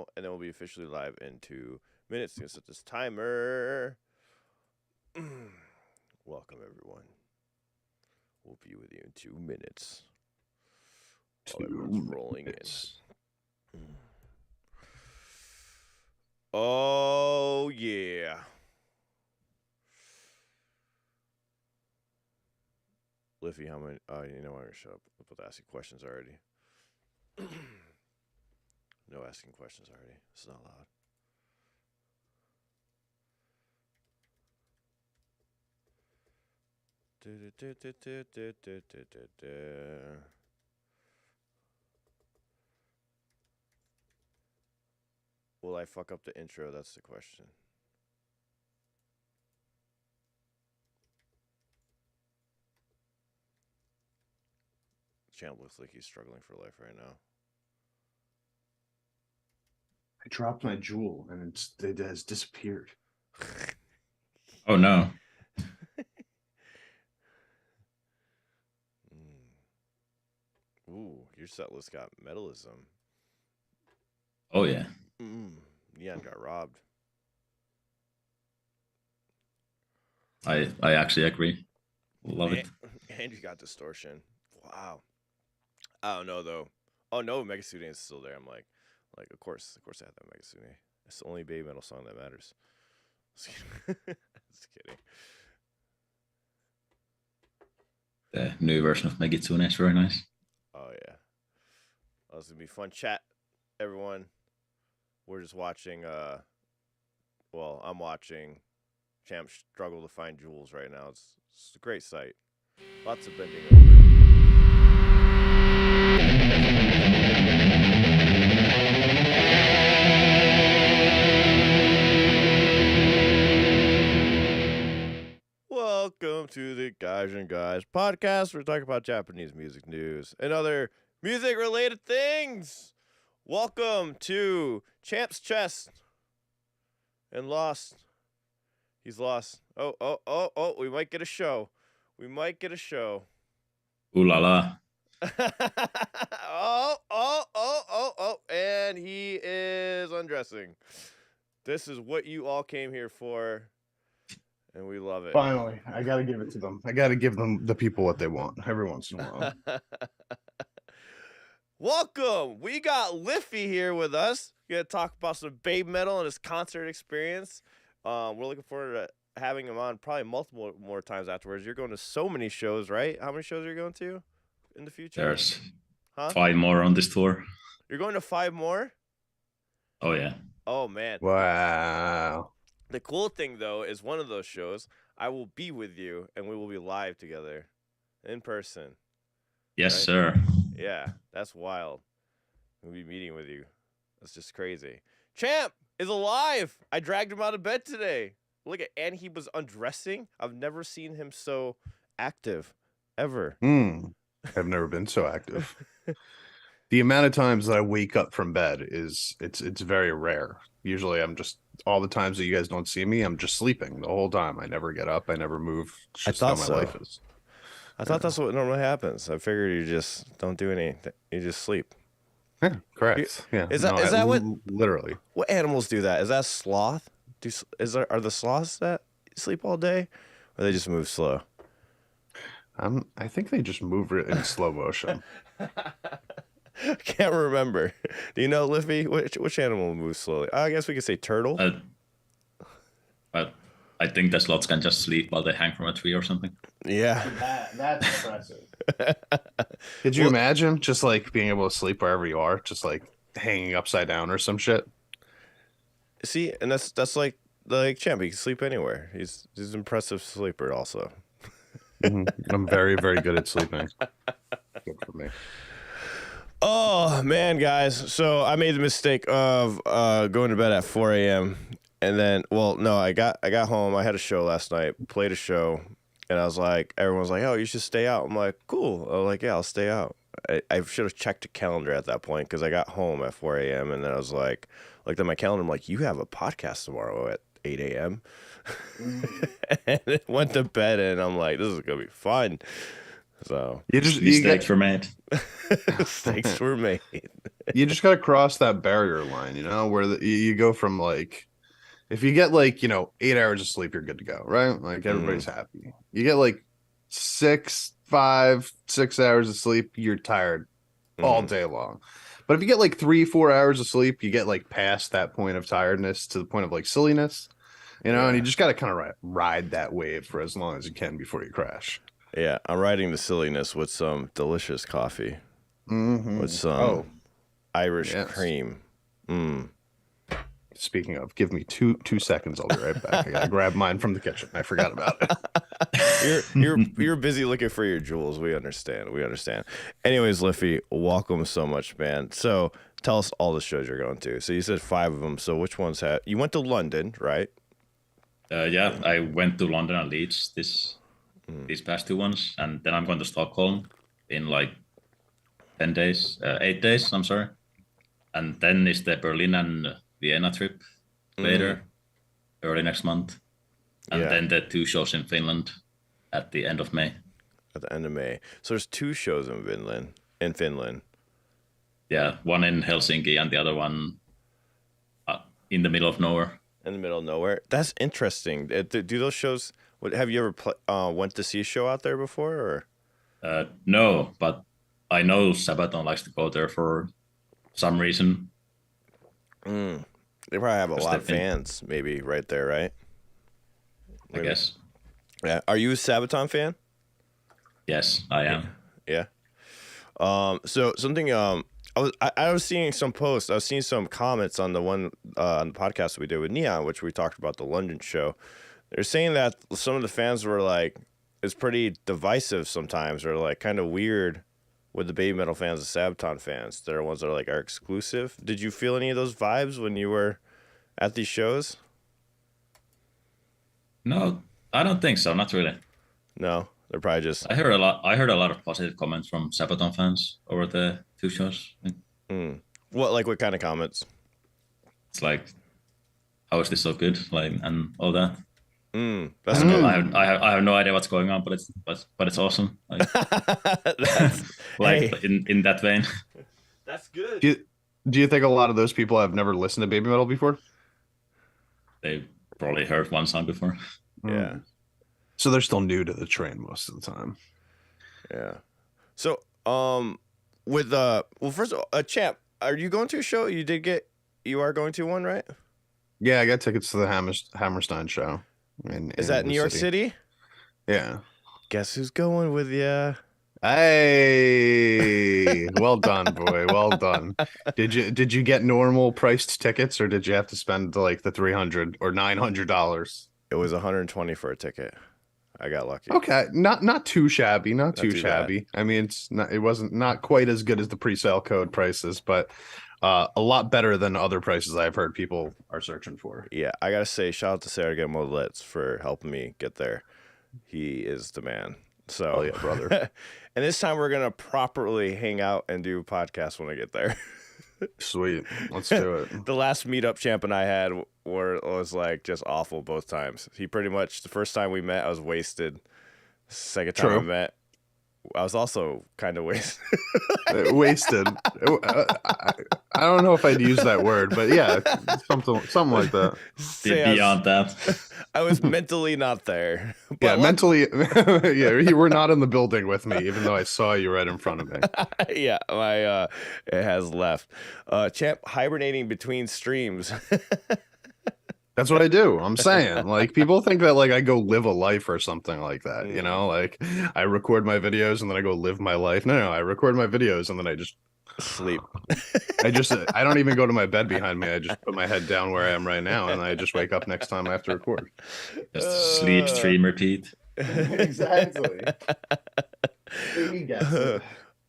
now, and then we'll be officially live in 2 minutes. I'm going to set this timer. Welcome, everyone. We'll be with you in 2 minutes. While everyone's rolling in. Oh, yeah. Liffy, how many? You know, I'm going to shut up with asking questions already. No asking questions already. It's not loud. Will I fuck up the intro? That's the question. Champ looks like he's struggling for life right now. I dropped my jewel and it has disappeared. Oh no. Ooh, your set list got metalism. Oh yeah. Neon got robbed. I actually agree. Love it. And you got distortion. Wow. I don't know though. Oh no, Mega Student is still there. I'm like, of course I have that Mega Student. It's the only baby metal song that matters. Just kidding. The new version of Megitsune is very nice. Oh yeah. Oh, it's gonna be fun chat, everyone. We're just watching well, I'm watching Champ struggle to find jewels right now. It's a great sight. Lots of bending over. Welcome to the Guys and Guys podcast. We're talking about Japanese music news and other music-related things. Welcome to Champ's Chest and Lost. He's lost. Oh, we might get a show. Ooh la la. oh, and he is undressing. This is what you all came here for, and we love it. Finally, I gotta give it to them. I gotta give them the people what they want every once in a while. Welcome. We got Liffy here with us. We're gonna talk about some baby metal and his concert experience. We're looking forward to having him on probably multiple more times afterwards. You're going to so many shows, right? How many shows are you going to in the future? There's 5 more on this tour. You're going to 5 more? Oh yeah. Oh man. Wow. The cool thing though is one of those shows I will be with you and we will be live together in person. Yes, right? sir. Yeah, that's wild. We'll be meeting with you. That's just crazy. Champ is alive. I dragged him out of bed today. Look at, and he was undressing. I've never seen him so active, ever. I've never been so active. The amount of times that I wake up from bed it's very rare. Usually I'm just, all the times that you guys don't see me, I'm just sleeping the whole time. I never get up. I never move. It's just how my life is. I thought that's what normally happens. I figured you just don't do anything. You just sleep. Yeah, correct. Yeah. Is that what literally? What animals do that? Is that sloth? Are the sloths that sleep all day, or they just move slow? I think they just move in slow motion. I can't remember. Do you know, Liffy? Which animal moves slowly? I guess we could say turtle. But I think the sloths can just sleep while they hang from a tree or something. Yeah. That's impressive. Could you imagine just like being able to sleep wherever you are, just like hanging upside down or some shit? See, and that's like Champ. He can sleep anywhere. He's an impressive sleeper also. I'm very, very good at sleeping. Good for me. Oh man, guys! So I made the mistake of going to bed at 4 a.m. and then, well, no, I got home. I had a show last night, played a show, and I was like, everyone was like, "Oh, you should stay out." I'm like, "Cool." I was like, "Yeah, I'll stay out." I should have checked the calendar at that point because I got home at 4 a.m. and then I was like, looked at my calendar. I'm like, "You have a podcast tomorrow at 8 a.m." And went to bed and I'm like, "This is gonna be fun." So Mistakes were made. mistakes were made. You just got to cross that barrier line, you know, where you go from like, if you get like, 8 hours of sleep, you're good to go, right? Like everybody's happy. You get like 5, 6 hours of sleep, you're tired all day long. But if you get like 3, 4 hours of sleep, you get like past that point of tiredness to the point of like silliness, and you just got to kind of ride that wave for as long as you can before you crash. Yeah, I'm riding the silliness with some delicious coffee. With some Irish cream. Speaking of, give me two seconds. I'll be right back. I gotta grab mine from the kitchen. I forgot about it. You're busy looking for your jewels. We understand. Anyways, Liffy, welcome so much, man. So tell us all the shows you're going to. So you said 5 of them. So which ones have you went to London, right? Yeah, I went to London and Leeds these past 2 ones, and then I'm going to Stockholm in like 10 days, 8 days. I'm sorry, and then is the Berlin and Vienna trip later, early next month, and then the 2 shows in Finland at the end of May. At the end of May. So there's 2 shows in Finland. Yeah, one in Helsinki and the other one in the middle of nowhere. In the middle of nowhere. That's interesting. Do those shows? Have you ever went to see a show out there before? Or no, but I know Sabaton likes to go there for some reason. They probably have a lot of fans, maybe right there, right? I guess. Yeah. Are you a Sabaton fan? Yes, I am. Yeah. So something I was seeing some posts. I was seeing some comments on the one on the podcast we did with Neon, which we talked about the London show. They're saying that some of the fans were like, it's pretty divisive sometimes, or like kind of weird with the Baby Metal fans and Sabaton fans. They're ones that are exclusive. Did you feel any of those vibes when you were at these shows? No, I don't think so. Not really. No, they're probably just. I heard a lot of positive comments from Sabaton fans over the 2 shows. What kind of comments? It's like, how is this so good? Like, and all that. That's good. I have no idea what's going on, but it's awesome. Like, in that vein. That's good. Do you think a lot of those people have never listened to Baby Metal before? They probably heard one song before. Yeah. So they're still new to the train most of the time. Yeah. So with first of all, Champ, are you going to a show? You are going to one, right? Yeah, I got tickets to the Hammerstein show. Is that New York City? Yeah. Guess who's going with you? Hey, well done, boy. Well done. Did you get normal priced tickets, or did you have to spend like the $300 or $900? It was $120 for a ticket. I got lucky. Okay, not too shabby, not too shabby. Bad. I mean, it wasn't not quite as good as the pre-sale code prices, but a lot better than other prices I've heard people are searching for. Yeah, I gotta say, shout out to Sarah Molitz for helping me get there. He is the man. So, yeah, brother. And this time we're gonna properly hang out and do a podcast when I get there. Sweet, let's do it. The last meetup Champ and I had was like just awful both times. He pretty much, the first time we met, I was wasted. Second time we met, I was also kind of wasted. Wasted. I don't know if I'd use that word, but yeah, something like that. Beyond that. I was mentally not there. Yeah, mentally. Yeah, you were not in the building with me, even though I saw you right in front of me. Yeah, my it has left. Champ hibernating between streams. That's what I do. I'm saying, like, people think that like I go live a life or something like that, you know, like I record my videos and then I go live my life. No, I record my videos and then I just sleep. I don't even go to my bed behind me. I just put my head down where I am right now and I just wake up next time I have to record. Just sleep, stream, repeat. Exactly.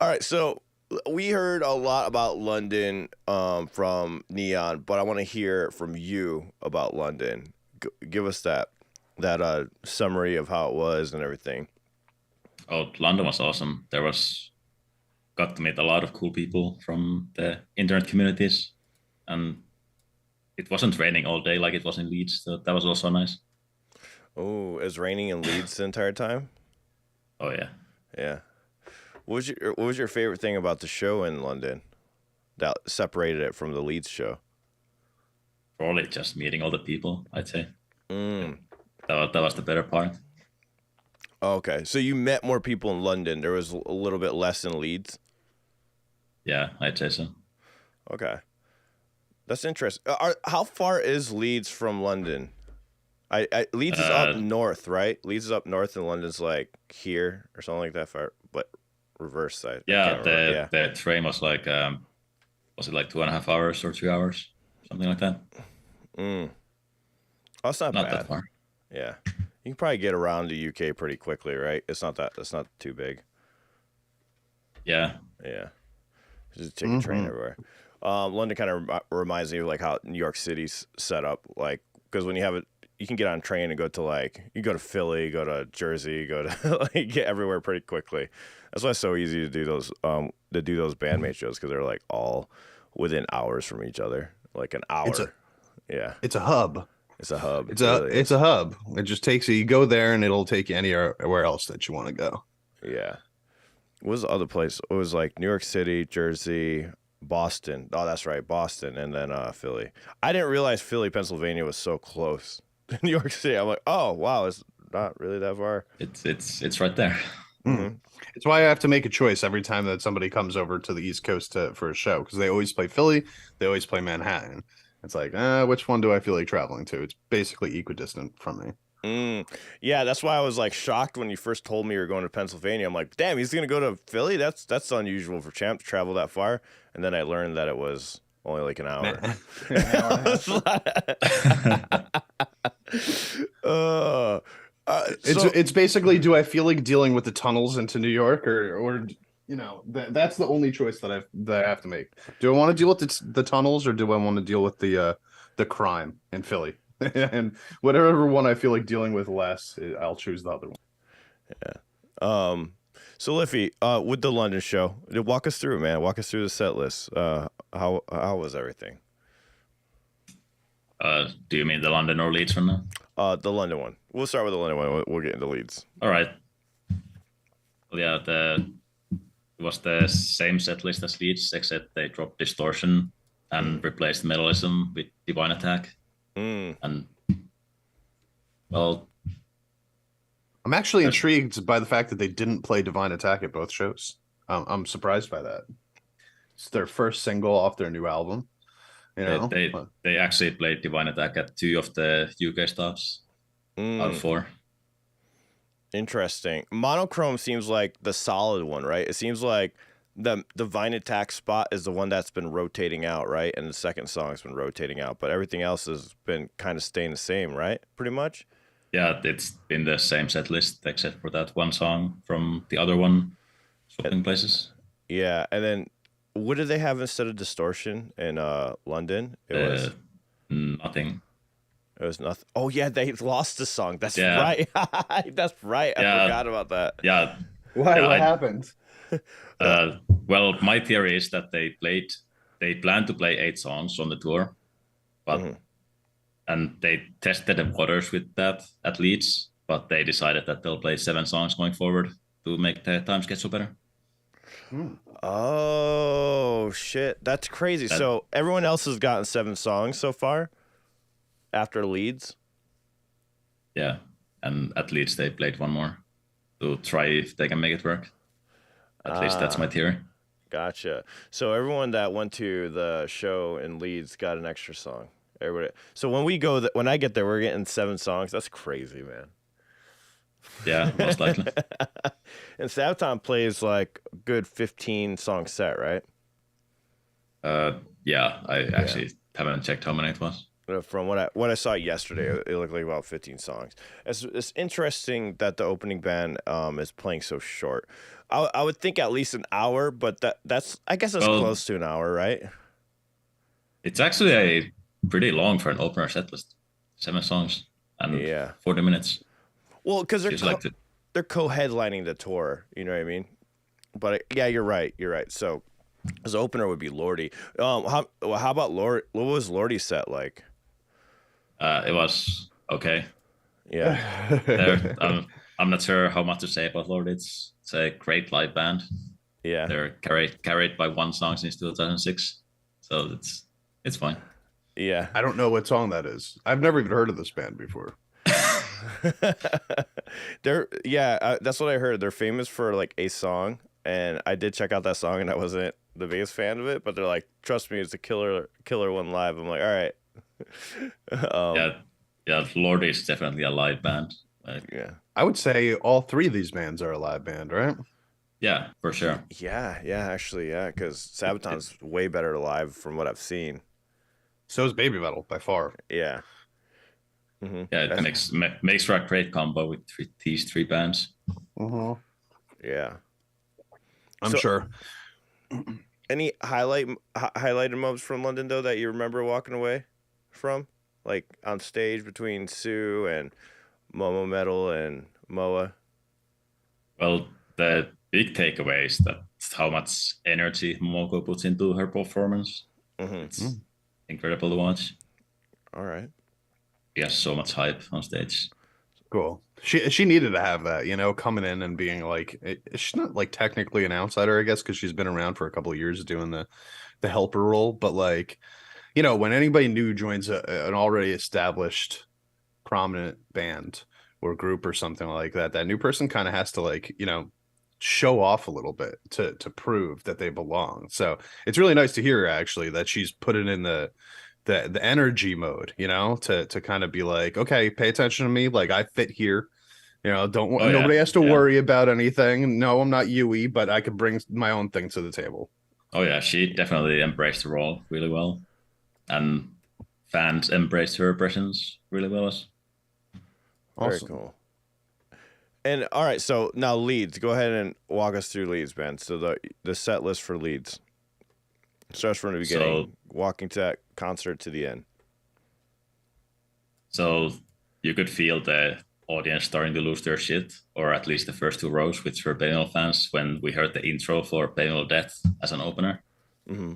All right, so we heard a lot about London from Neon, but I want to hear from you about London. Give us that summary of how it was and everything. Oh, London was awesome. Got to meet a lot of cool people from the internet communities, and it wasn't raining all day like it was in Leeds, so that was also nice. Oh, it was raining in Leeds the entire time? Oh, yeah. Yeah. What was your favorite thing about the show in London that separated it from the Leeds show? Probably just meeting all the people, I'd say. Mm. That was the better part. Okay, so you met more people in London. There was a little bit less in Leeds. Yeah, I'd say so. Okay, that's interesting. How far is Leeds from London? Leeds is up north, right? Leeds is up north, and London's like here or something like that. Far, but reverse side. Yeah, the train was like was it like 2.5 hours or 3 hours, something like that? Mm. Oh, that's not bad. That far. Yeah, you can probably get around the UK pretty quickly, right? It's not too big. Yeah. Yeah, just take a train everywhere. London kind of reminds me of like how New York City's set up, like because when you have it, you can get on a train and go to you go to Philly, go to Jersey, go to like get everywhere pretty quickly. That's why it's so easy to do those band-maid shows because they're like all within hours from each other, like an hour. It's a hub. It's a hub. It's a hub. It just takes you go there and it'll take you anywhere else that you want to go. Yeah. What was the other place? It was like New York City, Jersey, Boston. Oh, that's right, Boston, and then Philly. I didn't realize Philly, Pennsylvania was so close to New York City. I'm like, oh wow, it's not really that far. It's right there. Mm-hmm. It's why I have to make a choice every time that somebody comes over to the East Coast for a show because they always play Philly, they always play Manhattan. It's like, which one do I feel like traveling to? It's basically equidistant from me. Yeah, that's why I was like shocked when you first told me you were going to Pennsylvania. I'm like, damn, he's gonna go to Philly. That's unusual for Champ to travel that far. And then I learned that it was only like an hour. It's basically, do I feel like dealing with the tunnels into New York, or that's the only choice that I have to make. Do I want to deal with the tunnels, or do I want to deal with the crime in Philly? And whatever one I feel like dealing with less, I'll choose the other one. Yeah. So Liffy, with the London show, walk us through, man. Walk us through the set list. How was everything? Do you mean the London or Leeds one now? The London one. We'll start with the London one. We'll get into Leeds. All right. Well, yeah, it was the same set list as Leeds, except they dropped Distortion and replaced Metalism with Divine Attack. And well, I'm actually intrigued by the fact that they didn't play Divine Attack at both shows. I'm surprised by that. It's their first single off their new album. They actually played Divine Attack at 2 of the UK stops out of 4. Interesting. Monochrome seems like the solid one, right? It seems like the Divine Attack spot is the one that's been rotating out, right? And the second song's been rotating out, but everything else has been kind of staying the same, right? Pretty much. Yeah, it's been the same set list except for that one song from the other one, swapping places. Yeah, and then what did they have instead of Distortion in London? It was nothing. It was nothing. Oh yeah, they lost the song. That's right. That's right. I forgot about that. Yeah. Why? What happened? Well, my theory is that they planned to play 8 songs on the tour, but and they tested the waters with that at Leeds, but they decided that they'll play 7 songs going forward to make the time schedule better. Oh shit, that's crazy. So everyone else has gotten 7 songs so far after Leeds. Yeah, and at Leeds they played 1 more to try if they can make it work. At least that's my theory. Gotcha. So everyone that went to the show in Leeds got an extra song. Everybody. So when I get there, we're getting 7 songs. That's crazy, man. Yeah, most likely. And Sabaton plays like a good 15-song set, right? Yeah, I actually haven't checked how many it was. From what I saw yesterday, it looked like about 15 songs. It's interesting that the opening band is playing so short. I would think at least an hour, but that's I guess that's close to an hour, right? It's actually pretty long for an opener set list. 7 songs and 40 minutes. Well, because they're co-headlining the tour, you know what I mean? But yeah, you're right. So his opener would be Lordy. How about Lord? What was Lordy's set like? It was okay. Yeah. I'm not sure how much to say about Lord. It's a great live band. Yeah. They're carried by one song since 2006, so it's fine. Yeah. I don't know what song that is. I've never even heard of this band before. That's what I heard. They're famous for like a song, and I did check out that song, and I wasn't the biggest fan of it. But they're like, trust me, it's a killer one live. I'm like, all right. Yeah, Lord is definitely a live band. Yeah. I would say all three of these bands are a live band, right? Yeah, for sure. Yeah, actually, yeah, because Sabaton's way better live from what I've seen. So is Baby Metal by far. Yeah. Mm-hmm. Yeah, it makes for a great combo with these three bands. Mm-hmm. Yeah. I'm sure. Any highlighted moments from London though that you remember walking away from, like on stage between Sue and Momo Metal and Moa? Well, the big takeaway is that how much energy Momoko puts into her performance. Mm-hmm. It's incredible to watch. All right. She has so much hype on stage. Cool. She needed to have that, coming in and being like, she's not like technically an outsider, I guess, because she's been around for a couple of years doing the helper role. But like, when anybody new joins an already established prominent band or group or something like that, that new person kind of has to like, show off a little bit to prove that they belong. So it's really nice to hear actually that she's put it in the energy mode, to kind of be like, okay, pay attention to me. Like I fit here, nobody has to worry about anything. No, I'm not Yui, but I could bring my own thing to the table. Oh yeah, she definitely embraced the role really well, and fans embraced her presence really well. Very Awesome. cool. And all right, so now Leeds. Go ahead and walk us through Leeds, man. So the set list for Leeds starts from the beginning, walking to that concert to the end. So you could feel the audience starting to lose their shit, or at least the first two rows, which were BABYMETAL fans, when we heard the intro for BABYMETAL Death as an opener. Mm-hmm.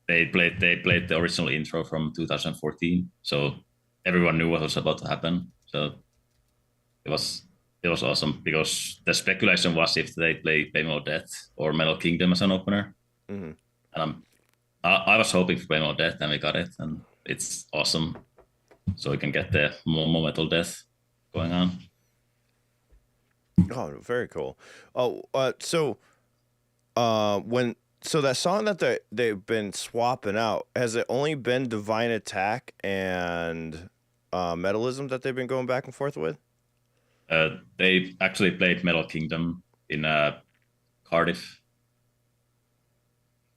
They played the original intro from 2014, so everyone knew what was about to happen. So it was awesome, because the speculation was if they play BABYMETAL Death or Metal Kingdom as an opener. Mm-hmm. And I was hoping for BABYMETAL Death, and we got it, and it's awesome. So we can get the more Metal Death going on. Oh, very cool. Oh, so that song that they've been swapping out, has it only been Divine Attack and Metalism that they've been going back and forth with? They actually played Metal Kingdom in Cardiff.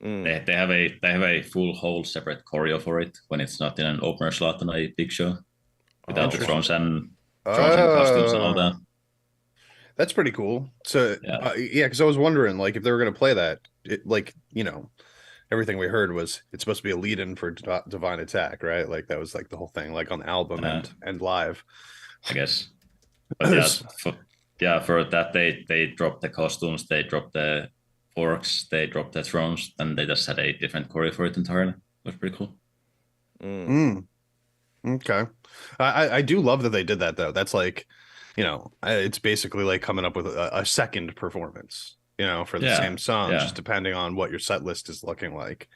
They have a full whole separate choreo for it when it's not in an opener slot on a big show, without the drums and costumes and all that. That's pretty cool. So because I was wondering like if they were going to play that, everything we heard was it's supposed to be a lead-in for Divine Attack, right? Like that was like the whole thing, like on the album and live, I guess. But for that they dropped the costumes, they dropped the forks, they dropped the drums, and they just had a different choreo for it entirely. It was pretty cool. Okay. I do love that they did that though. That's like, it's basically like coming up with a second performance, for the same song, just depending on what your set list is looking like.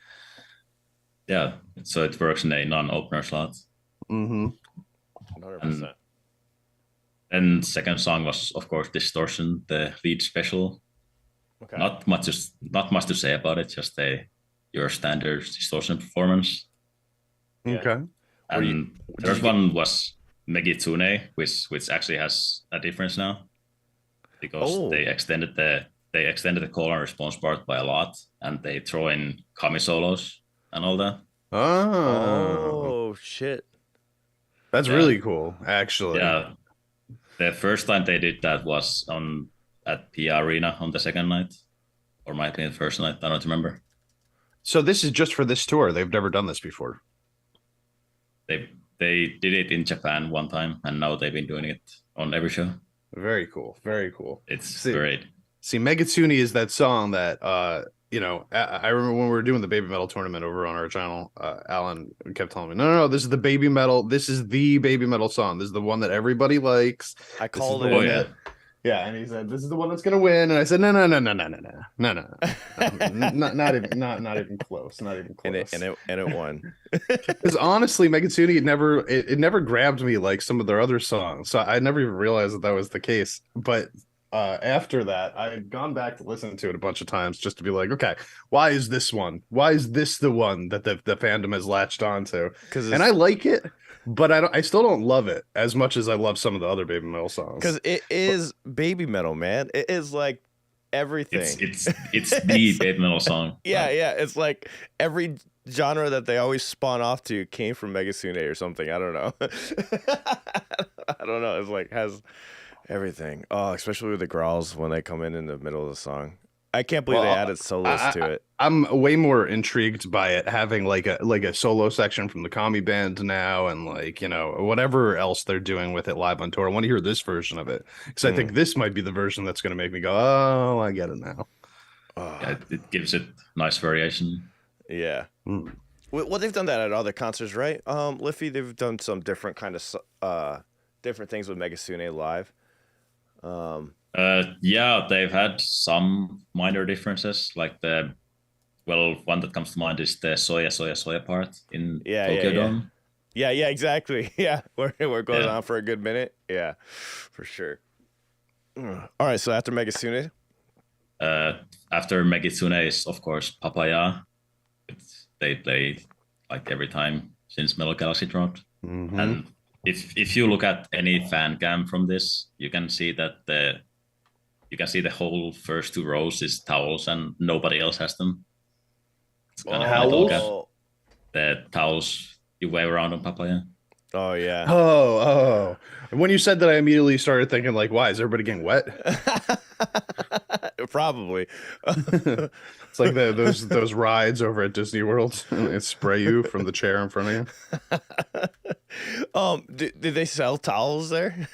Yeah, so it works in a non-opener slot. 100%. And second song was, of course, Distortion, the lead special. Okay. Not much to say about it, just your standard Distortion performance. Yeah. Okay. And the third one was Megitsune, which actually has a difference now, because they extended the call and response part by a lot, and they throw in kami solos and all that. Oh shit. That's really cool, actually. Yeah. The first time they did that was at the Arena on the second night, or might be the first night. I don't remember. So this is just for this tour. They've never done this before. They did it in Japan one time, and now they've been doing it on every show. Very cool. Very cool. It's great. See, Megitsune is that song that I remember when we were doing the BABYMETAL tournament over on our channel, Alan kept telling me, no, this is the BABYMETAL. This is the BABYMETAL song. This is the one that everybody likes. I called it. Yeah, and he said, "This is the one that's gonna win," and I said, "No, no, no, no, no, no, no, no, no, not even close, not even close." And it won. Because honestly, Megatsuni, it never grabbed me like some of their other songs, so I never even realized that was the case. But after that, I had gone back to listen to it a bunch of times just to be like, okay, why is this one? Why is this the one that the fandom has latched onto? And I like it, but I still don't love it as much as I love some of the other Baby Metal songs. Because it is baby metal, man. It is like everything. It's the Baby Metal song. Yeah, yeah. It's like every genre that they always spawn off to came from Megasune or something. I don't know. I don't know. It's like has everything. Oh, especially with the growls when they come in the middle of the song. I can't believe they added solos to it. I'm way more intrigued by it having like a solo section from the Kami band now, and like, you know, whatever else they're doing with it live on tour. I want to hear this version of it because I think this might be the version that's going to make me go, oh, I get it now. Yeah, it gives it nice variation. Yeah. Well, they've done that at other concerts, right? Liffy, they've done some different kind of different things with Megasune live. Yeah, they've had some minor differences, like one that comes to mind is the Soya part in Tokyo Dome. Yeah, exactly. Yeah, where it goes on for a good minute. Yeah, for sure. All right, so after Megasune? After Megasune is, of course, Papaya. They play like every time since Metal Galaxy dropped. And if you look at any fan cam from this, you can see that the whole first two rows is towels and nobody else has them. It's kind of Towels? The towels you wear around on Papaya. Oh yeah. Oh. When you said that, I immediately started thinking like, why is everybody getting wet? Probably. It's like those rides over at Disney World. It spray you from the chair in front of you. Did they sell towels there?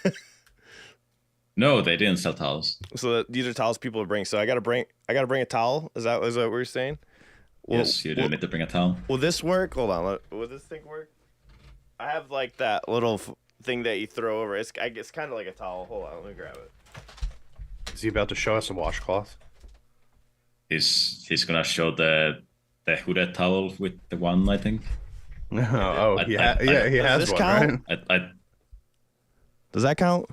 No, they didn't sell towels. So these are towels people bring. So I gotta bring a towel. Is that what you're saying? Yes, you do need to bring a towel. Will this work? Hold on. Will this thing work? I have like that little thing that you throw over. It's kind of like a towel. Hold on, let me grab it. Is he about to show us a washcloth? He's gonna show the hooded towel with the one, I think. He has one, count? right? Does that count?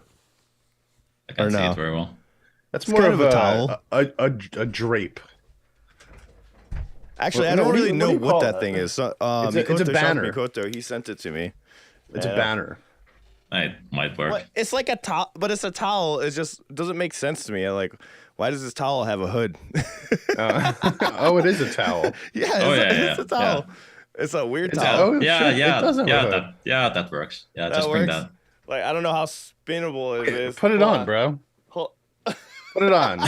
I can't see it very well. That's more kind of a towel. A drape. Actually, I don't really know what that thing is. It's a banner. Mikoto, he sent it to me. It's a banner. It might work. What? It's like a towel, but it's a towel. It just doesn't make sense to me. I'm like, why does this towel have a hood? It is a towel. It's a towel. Yeah. It's a weird towel. That works. Yeah, just bring that. Like, I don't know how spinnable it is. Put it on, bro. Put it on.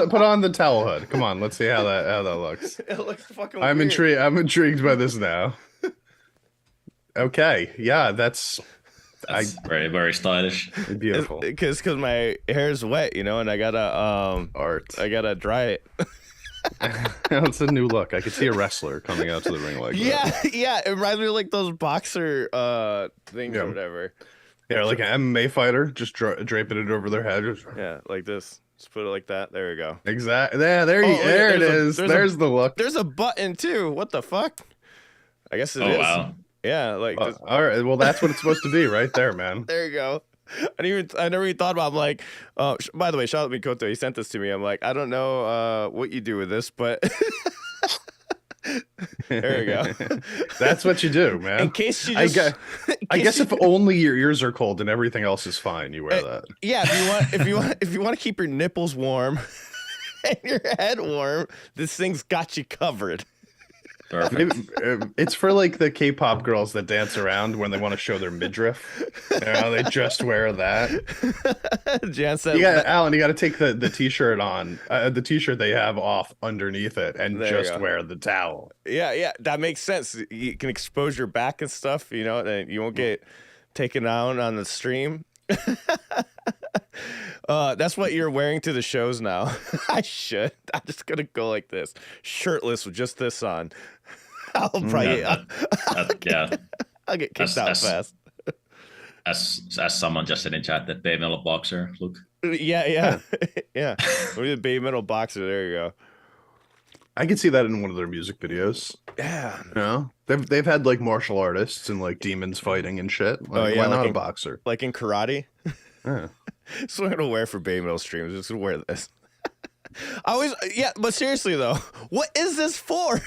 Put on the towel hood. Come on, let's see how that looks. It looks fucking I'm weird. intrigued. I'm intrigued by this now. Okay, yeah, that's very, very stylish. Beautiful. Because my hair is wet, and I gotta I gotta dry it. It's a new look. I could see a wrestler coming out to the ring like that. Yeah. It reminds me of like those boxer things or whatever. Yeah, like an MMA fighter, just draping it over their head. Yeah, like this. Just put it like that. There we go. Exactly. There it is. There's the look. There's a button too. What the fuck? I guess it is. Wow. Yeah, like all right. Well, that's what it's supposed to be, right there, man. There you go. I never even thought about. I'm like, by the way, shout out to Mikoto. He sent this to me. I'm like, I don't know what you do with this, but there you go. That's what you do, man. In case you just, I guess if only your ears are cold and everything else is fine, you wear that. Yeah, if you want to keep your nipples warm and your head warm, this thing's got you covered. Maybe, it's for like the K-pop girls that dance around when they want to show their midriff. They just wear that. Jan said, Alan, you got to take the t-shirt on, the t-shirt they have off underneath it, and just wear the towel. Yeah, that makes sense. You can expose your back and stuff, and you won't get taken down on the stream. That's what you're wearing to the shows now. I'm just gonna go like this, shirtless with just this on. I'll probably I'll get kicked out fast. as someone just said in chat, that BABYMETAL boxer look. Yeah. Yeah. Maybe the BABYMETAL boxer. There you go. I could see that in one of their music videos. Yeah. You know, they've had like martial artists and like demons fighting and shit. Like, why not a boxer? Like in karate. Yeah. That's what I'm gonna wear for BABYMETAL streams. I'm just gonna wear this. But seriously though, what is this for?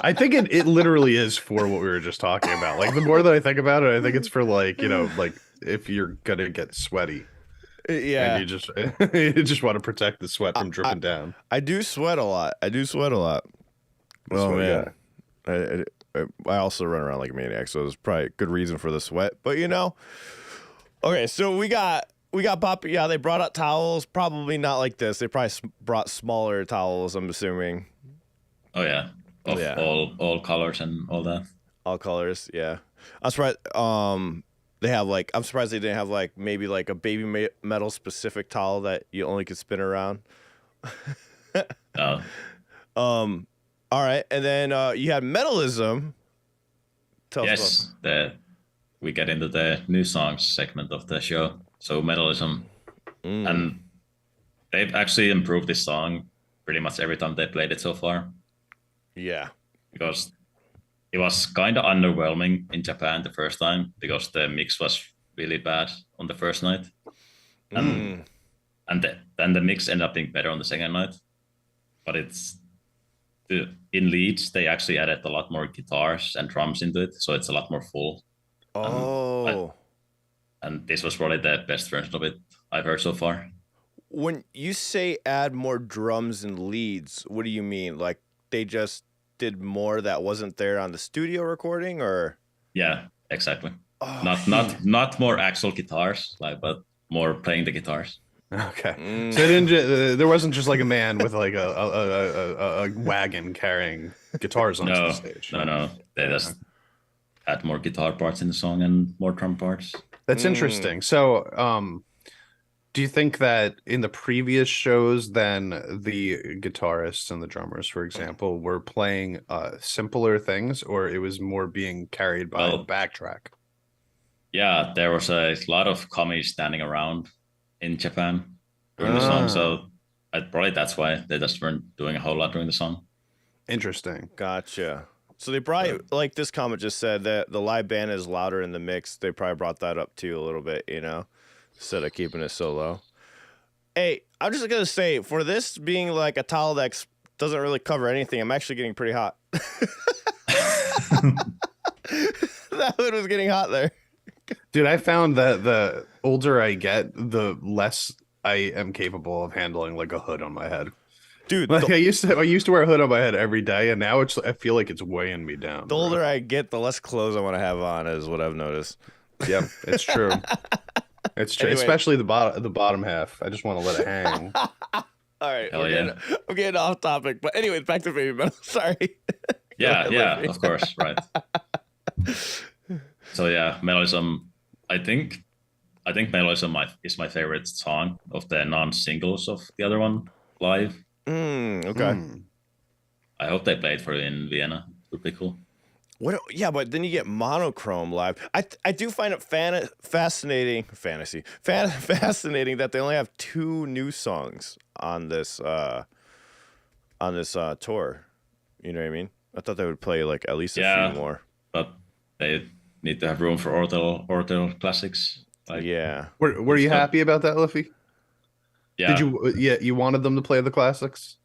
I think it literally is for what we were just talking about. Like the more that I think about it, I think it's for like, you know, like if you're gonna get sweaty. Yeah. And you just want to protect the sweat from dripping down. I do sweat a lot. Oh man. I also run around like a maniac, so there's probably a good reason for the sweat. But you know, okay, so we got Pop. Yeah, they brought out towels. Probably not like this. They probably brought smaller towels. I'm assuming. Oh yeah, all colors and all that. All colors, yeah. I'm surprised. They have like. I'm surprised they didn't have like maybe like a baby metal specific towel that you only could spin around. Oh. All right, and then you had Metalism. Tell us about. We get into the new songs segment of the show. So Metalism, and they've actually improved this song pretty much every time they played it so far. Yeah, because it was kind of underwhelming in Japan the first time because the mix was really bad on the first night, and then the mix ended up being better on the second night. But in Leeds they actually added a lot more guitars and drums into it, so it's a lot more full. Oh. And this was probably the best version of it I've heard so far. When you say add more drums and leads, what do you mean? Like they just did more that wasn't there on the studio recording, or? Yeah, exactly. Oh, not more actual guitars, but more playing the guitars. Okay. So it didn't. There wasn't just like a man with like a wagon carrying guitars onto the stage. No. They just had more guitar parts in the song and more drum parts. That's interesting. So, do you think that in the previous shows, then the guitarists and the drummers, for example, were playing simpler things, or it was more being carried by the backtrack? Yeah, there was a lot of commies standing around in Japan during the song, so probably that's why they just weren't doing a whole lot during the song. Interesting. Gotcha. So they probably, like this comment just said, that the live band is louder in the mix. They probably brought that up too a little bit, you know, instead of keeping it so low. Hey, I'm just going to say, for this being like a towel that doesn't really cover anything, I'm actually getting pretty hot. That hood was getting hot there. Dude, I found that the older I get, the less I am capable of handling like a hood on my head. Dude, like I used to wear a hood on my head every day, and now I feel like it's weighing me down. The older I get, the less clothes I want to have on, is what I've noticed. Yep, it's true. It's true, anyway. Especially the bottom half. I just want to let it hang. All right, I'm getting off topic, but anyways, back to BABYMETAL. Sorry. Yeah, of course, right. So yeah, Metalism. I think Metalism is my favorite song of the non-singles of the other one live. Okay. I hope they played for it in Vienna. It would be cool. What? Yeah, but then you get monochrome live. I do find it fascinating that they only have 2 new songs on this tour. You know what I mean? I thought they would play like at least a few more. But they need to have room for Ortel classics. Yeah. Were you happy about that, Liffy? Yeah. Did you? Yeah, you wanted them to play the classics.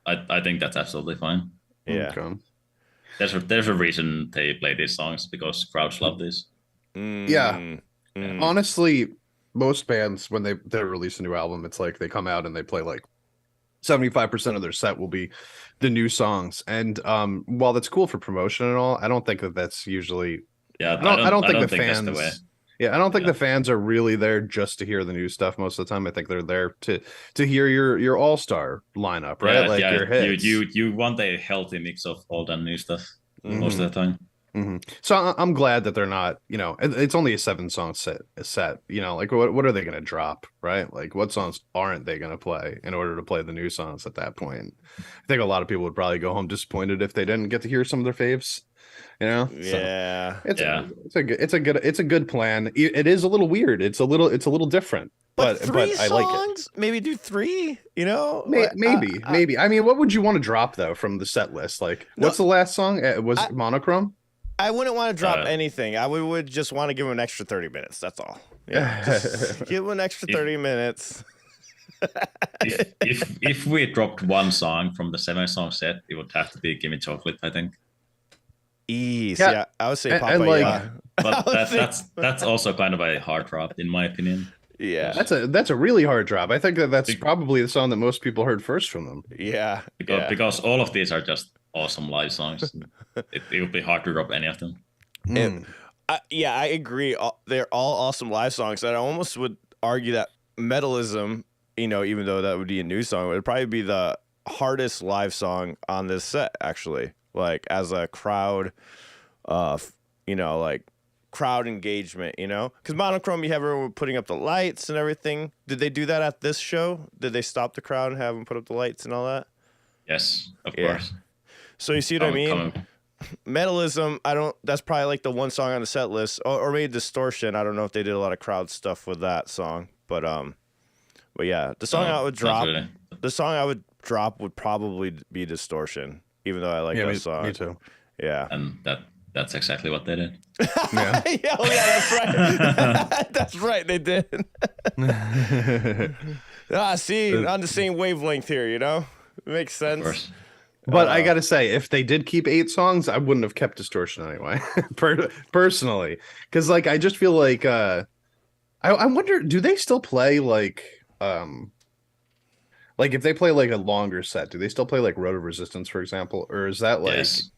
I think that's absolutely fine. Yeah. Okay. There's a reason they play these songs, because crowds love this. Yeah. Honestly, most bands when they release a new album, it's like they come out and they play like 75% of their set will be the new songs. And while that's cool for promotion and all, I don't think that that's usually. Yeah, I don't think the that's fans. the way. Yeah, I don't think the fans are really there just to hear the new stuff most of the time. I think they're there to hear your all-star lineup, right? Yeah, like your hits. You want a healthy mix of all the new stuff most of the time. So I'm glad that they're not, you know, it's only a 7-song set, you know, like what are they going to drop, right? Like what songs aren't they going to play in order to play the new songs at that point? I think a lot of people would probably go home disappointed if they didn't get to hear some of their faves. you know. Yeah. So Yeah. it's a good plan. It is a little weird. It's a little different. But three I like it. songs? Maybe do three, you know? Like, Maybe. I mean, what would you want to drop though from the set list? Like, No, what's the last song? Was it Monochrome? I wouldn't want to drop Uh, anything. I would just want to give him an extra 30 minutes. That's all. Yeah. Just give him an extra 30 minutes. If we dropped one song from the 7-song set, it would have to be "Gimme Chocolate," I think. Ease. Yeah. Yeah. I would say And- Papa and, like- Ya. But I would say- that's also kind of a hard drop, in my opinion. Yeah. That's a really hard drop. I think that's probably the song that most people heard first from them. Yeah. Because all of these are just awesome live songs. It would be hard to drop any of them. And I agree. They're all awesome live songs. And I almost would argue that Metalism, you know, even though that would be a new song, would probably be the hardest live song on this set, actually. Like, as a crowd, you know, like, crowd engagement, you know? Because Monochrome, you have everyone putting up the lights and everything. Did they do that at this show? Did they stop the crowd and have them put up the lights and all that? Yes, of Yeah. course. So you see what I mean? Metalism, that's probably like the one song on the set list, or maybe Distortion. I don't know if they did a lot of crowd stuff with that song, but yeah, the song I would drop, Really. the song I would drop would probably be Distortion, even though I like that song. Me too. Yeah. And that's exactly what they did. Yeah. Yeah, oh yeah, that's right. That's right, they did. See, on the same wavelength here, you know? It makes Of sense. course. But I gotta say, if they did keep 8 songs, I wouldn't have kept Distortion anyway. Personally, because like I just feel like I wonder, do they still play like if they play like a longer set, do they still play like Road of Resistance, for example, or is that like Yes.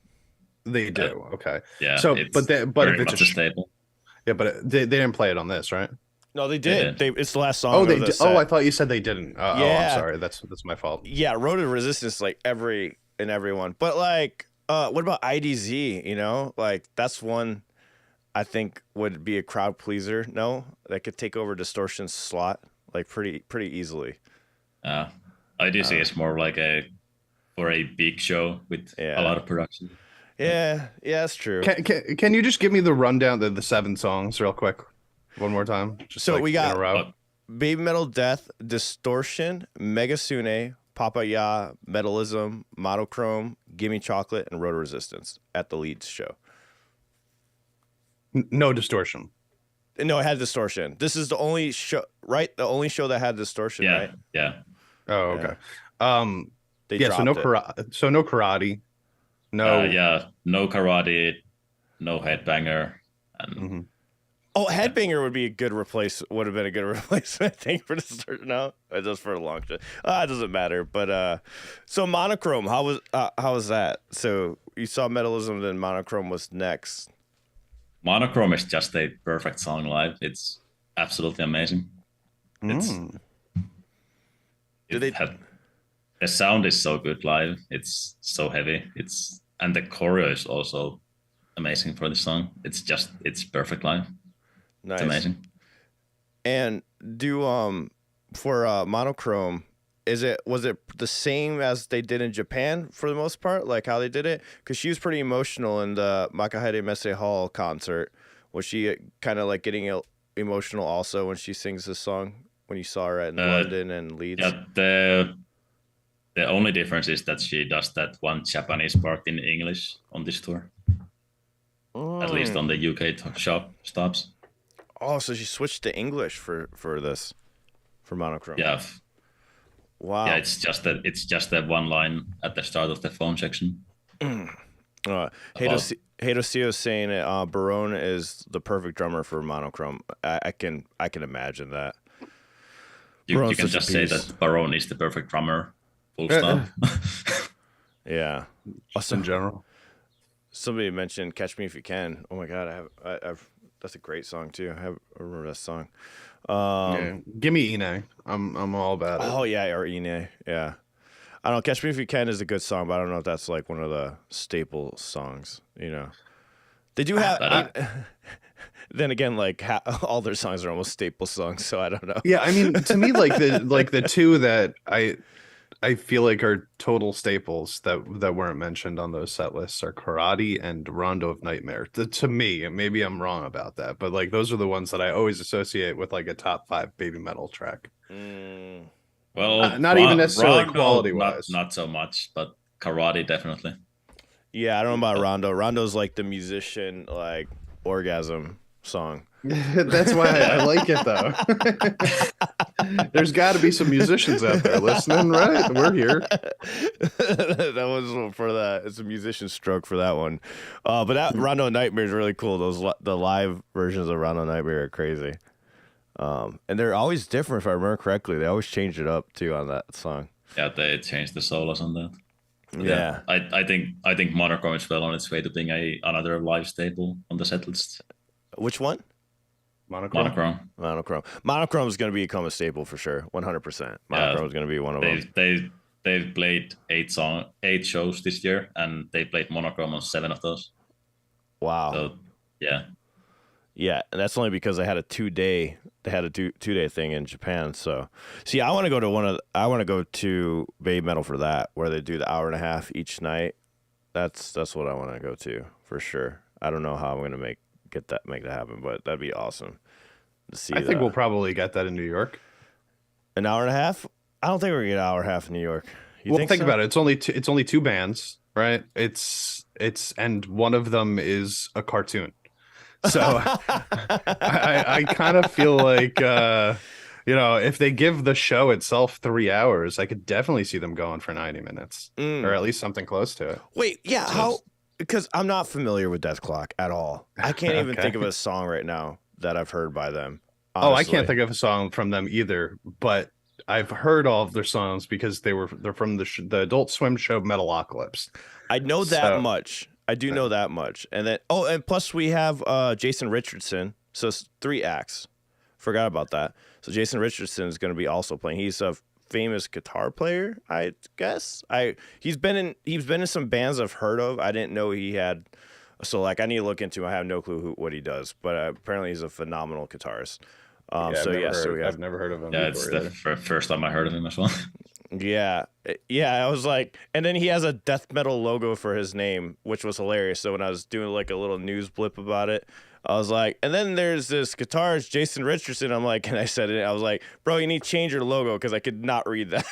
they do? Okay, Yeah. So, it's but very if it's much a staple. yeah, but they didn't play it on this, right? No, they did. Yeah. It's the last song. Oh, of they the did. set. Oh, I thought you said they didn't. Oh, Yeah. I'm sorry. That's my fault. Yeah, Road of Resistance, like everyone. But like, what about IDZ? You know, like that's one I think would be a crowd pleaser. No, that could take over Distortion's slot like pretty easily. IDC is more like for a big show with Yeah. a lot of production. Yeah, that's true. Can you just give me the rundown of the 7 songs real quick, one more time? Just So we got- in a row. Baby Metal Death, Distortion, Megasune, Papa Ya, Metalism, Monochrome, Gimme Chocolate, and Road of Resistance at the Leeds show. No Distortion. No, it had Distortion. This is the only show, right? The only show that had Distortion, Yeah, right? yeah. Oh, okay. They Yeah. So dropped it. no karate. No. Yeah. No karate, no headbanger, and Mhm. Oh, Headbanger would be a good would have been a good replacement, I think, for Distortion. No, it does for a long show. It doesn't matter. But so Monochrome, how was that? So you saw Metalism, then Monochrome was next. Monochrome is just a perfect song live. It's absolutely amazing. It's Did they- the sound is so good live. It's so heavy. And the choreo is also amazing for the song. It's perfect live. Nice. It's amazing. And do for Monochrome, was it the same as they did in Japan for the most part, like how they did it? Because she was pretty emotional in the Makahede Messe Hall concert. Was she kind of like getting emotional also when she sings this song? When you saw her in London and Leeds? Yeah, the only difference is that she does that one Japanese part in English on this tour. At least on the UK shop stops. Oh, so she switched to English for this, for Monochrome. Yeah. Wow. Yeah, it's just that one line at the start of the phone section. Heidocio saying Barone is the perfect drummer for Monochrome. I can imagine that. You Barone's can such a just say beast. that Barone is the perfect drummer. Full stop. Yeah. Just in general. Somebody mentioned "Catch Me If You Can." Oh my God, I've that's a great song too. I remember that song. Yeah. Give me Ine. I'm all about it. Oh yeah, or Ine. Yeah. I don't know. "Catch Me If You Can" is a good song, but I don't know if that's like one of the staple songs. You know, they do have. Then again, like all their songs are almost staple songs, so I don't know. Yeah, I mean, to me, like the two that I feel like are total staples that weren't mentioned on those set lists are Karate and Rondo of Nightmare. To me, and maybe I'm wrong about that, but like those are the ones that I always associate with like a top 5 baby metal track. Well, Not even necessarily Rondo, quality wise. not so much, but Karate definitely. Yeah, I don't know about Rondo. Rondo's like the musician, like orgasm song. That's why I like it though. There's got to be some musicians out there listening, right? We're here. That was for that. It's a musician stroke for that one. But that Rondo Nightmare is really cool. The live versions of Rondo Nightmare are crazy. And they're always different. If I remember correctly, they always change it up too on that song. Yeah, they changed the solos on that. But Yeah. I think Monochrome is well on its way to being another live staple on the setlist. Which one? Monochrome. Monochrome is going to become a staple for sure. 100%. Monochrome is going to be one of them. They've played 8 shows this year, and they played Monochrome on 7 of those. Wow. So yeah. Yeah, and that's only because they had a 2-day thing in Japan. So, see, I want to go to Baby Metal for that, where they do the hour and a half each night. That's what I want to go to for sure. I don't know how I'm going to make that happen, but that'd be awesome to see. I think we'll probably get that in New York. An hour and a half? I don't think we're gonna get an hour and a half in New York. Think about it. It's only 2 bands, right? It's and one of them is a cartoon. So I kind of feel like if they give the show itself 3 hours, I could definitely see them going for 90 minutes or at least something close to it. Wait, yeah, how? Because I'm not familiar with Deathklok at all. I can't even think of a song right now that I've heard by them. Honestly. Oh, I can't think of a song from them either, but I've heard all of their songs because they're from the Adult Swim show Metalocalypse. I know that much. I do know that much. And then and plus we have Jason Richardson. So it's 3 acts. Forgot about that. So Jason Richardson is going to be also playing. He's a famous guitar player, I guess. He's been in some bands I've heard of. I didn't know he had. So like I need to look into him. I have no clue what he does, but apparently he's a phenomenal guitarist. I've never heard of him. Yeah, it's the first time I heard of him as well. Yeah. I was like, and then he has a death metal logo for his name, which was hilarious. So when I was doing like a little news blip about it, I was like, and then there's this guitarist, Jason Richardson. I'm like, and I said it. I was like, bro, you need to change your logo because I could not read that.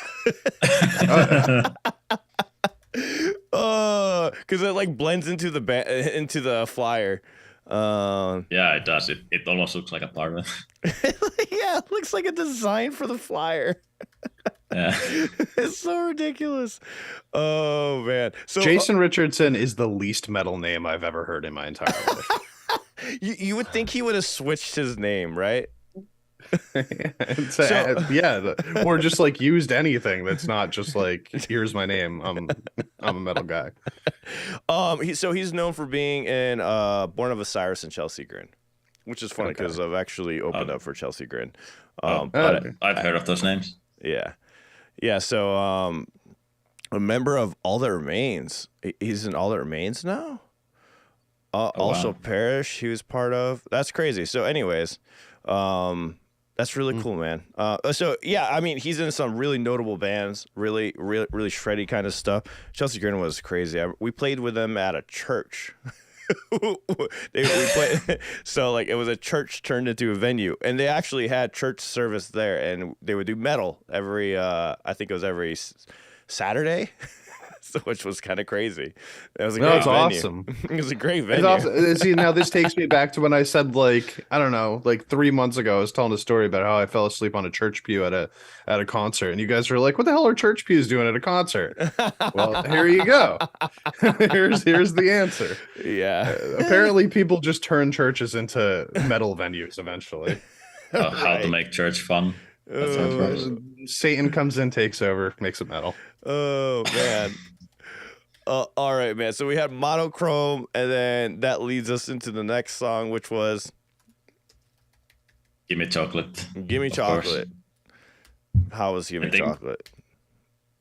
Because it like blends into the flyer. Yeah, it does. It almost looks like a part of it. Yeah, it looks like a design for the flyer. Yeah. It's so ridiculous. Oh man. So Jason Richardson is the least metal name I've ever heard in my entire life. You would think he would have switched his name, right? Or just like used anything that's not just like, here's my name. I'm a metal guy. He's known for being in Born of Osiris and Chelsea Grin, which is funny because I've actually opened up for Chelsea Grin. But I've heard of those names. Yeah. So a member of All That Remains. He's in All That Remains now. Also, wow. Parish, he was part of. That's crazy. So, anyways, that's really cool, man. I mean, he's in some really notable bands, really shreddy kind of stuff. Chelsea Grin was crazy. We played with them at a church. we played, so like it was a church turned into a venue, and they actually had church service there, and they would do metal every. I think it was every Saturday. Which was kind of crazy. It was a great venue. Awesome. It was a great venue. It's awesome. See, now this takes me back to when I said, like, I don't know, like 3 months ago, I was telling a story about how I fell asleep on a church pew at a concert, and you guys were like, "What the hell are church pews doing at a concert?" Well, here you go. here's the answer. Yeah. Apparently, people just turn churches into metal venues eventually. How to make church fun. That sounds right. Satan comes in, takes over, makes it metal. Oh man. All right, man. So we had Monochrome, and then that leads us into the next song, which was Gimme Chocolate. Gimme Chocolate. How was Gimme Chocolate?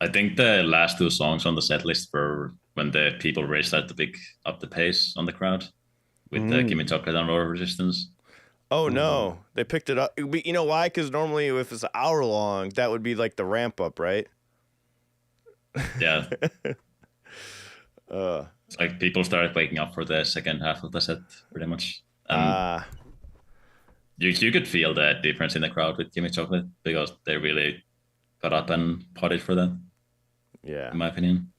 I think the last 2 songs on the set list were when the people raised up the pace on the crowd with the Gimme Chocolate and Road Resistance. Oh no, they picked it up. You know why? Because normally if it's an hour long, that would be like the ramp up, right? Yeah, uh, it's like people started waking up for the second half of the set, pretty much. And ah, you could feel the difference in the crowd with Gimme Chocolate because they really got up and partied for that, yeah. in my opinion.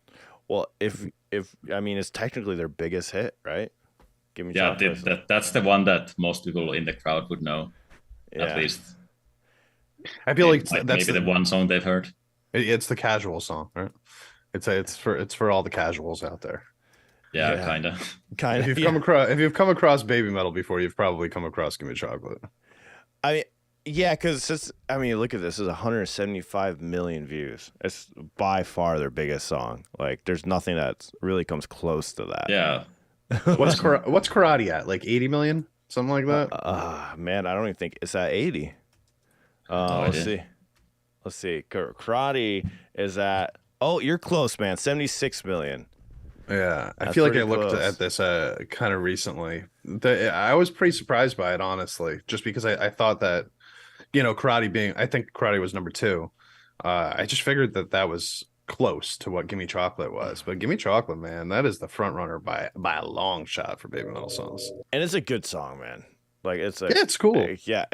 Well, if I mean, it's technically their biggest hit, right? Give me Yeah, chocolate. that's the one that most people in the crowd would know, at Yeah. least. I feel like Like that's maybe the one song they've heard. it's the casual song, right? It's for all the casuals out there. Yeah, Yeah. kind of. Kind If of. you've come across Baby Metal before, you've probably come across Gimme Chocolate. I mean, yeah, because it's. I mean, look at this. It's 175 million views. It's by far their biggest song. Like, there's nothing that really comes close to that. Yeah. What's Karate at? Like 80 million, something like that. Man, I don't even think it's at 80. No Let's idea. see. Let's see. Karate is at. Oh, you're close, man. 76 million. Yeah, I That's feel like I pretty looked close. at this kind of recently. I was pretty surprised by it, honestly, just because I thought that, I think Karate was number 2. I just figured that was close to what Gimme Chocolate was, but Gimme Chocolate, man, that is the front runner by a long shot for Baby Metal songs. And it's a good song, man. Like, it's a. Yeah, it's cool. Yeah,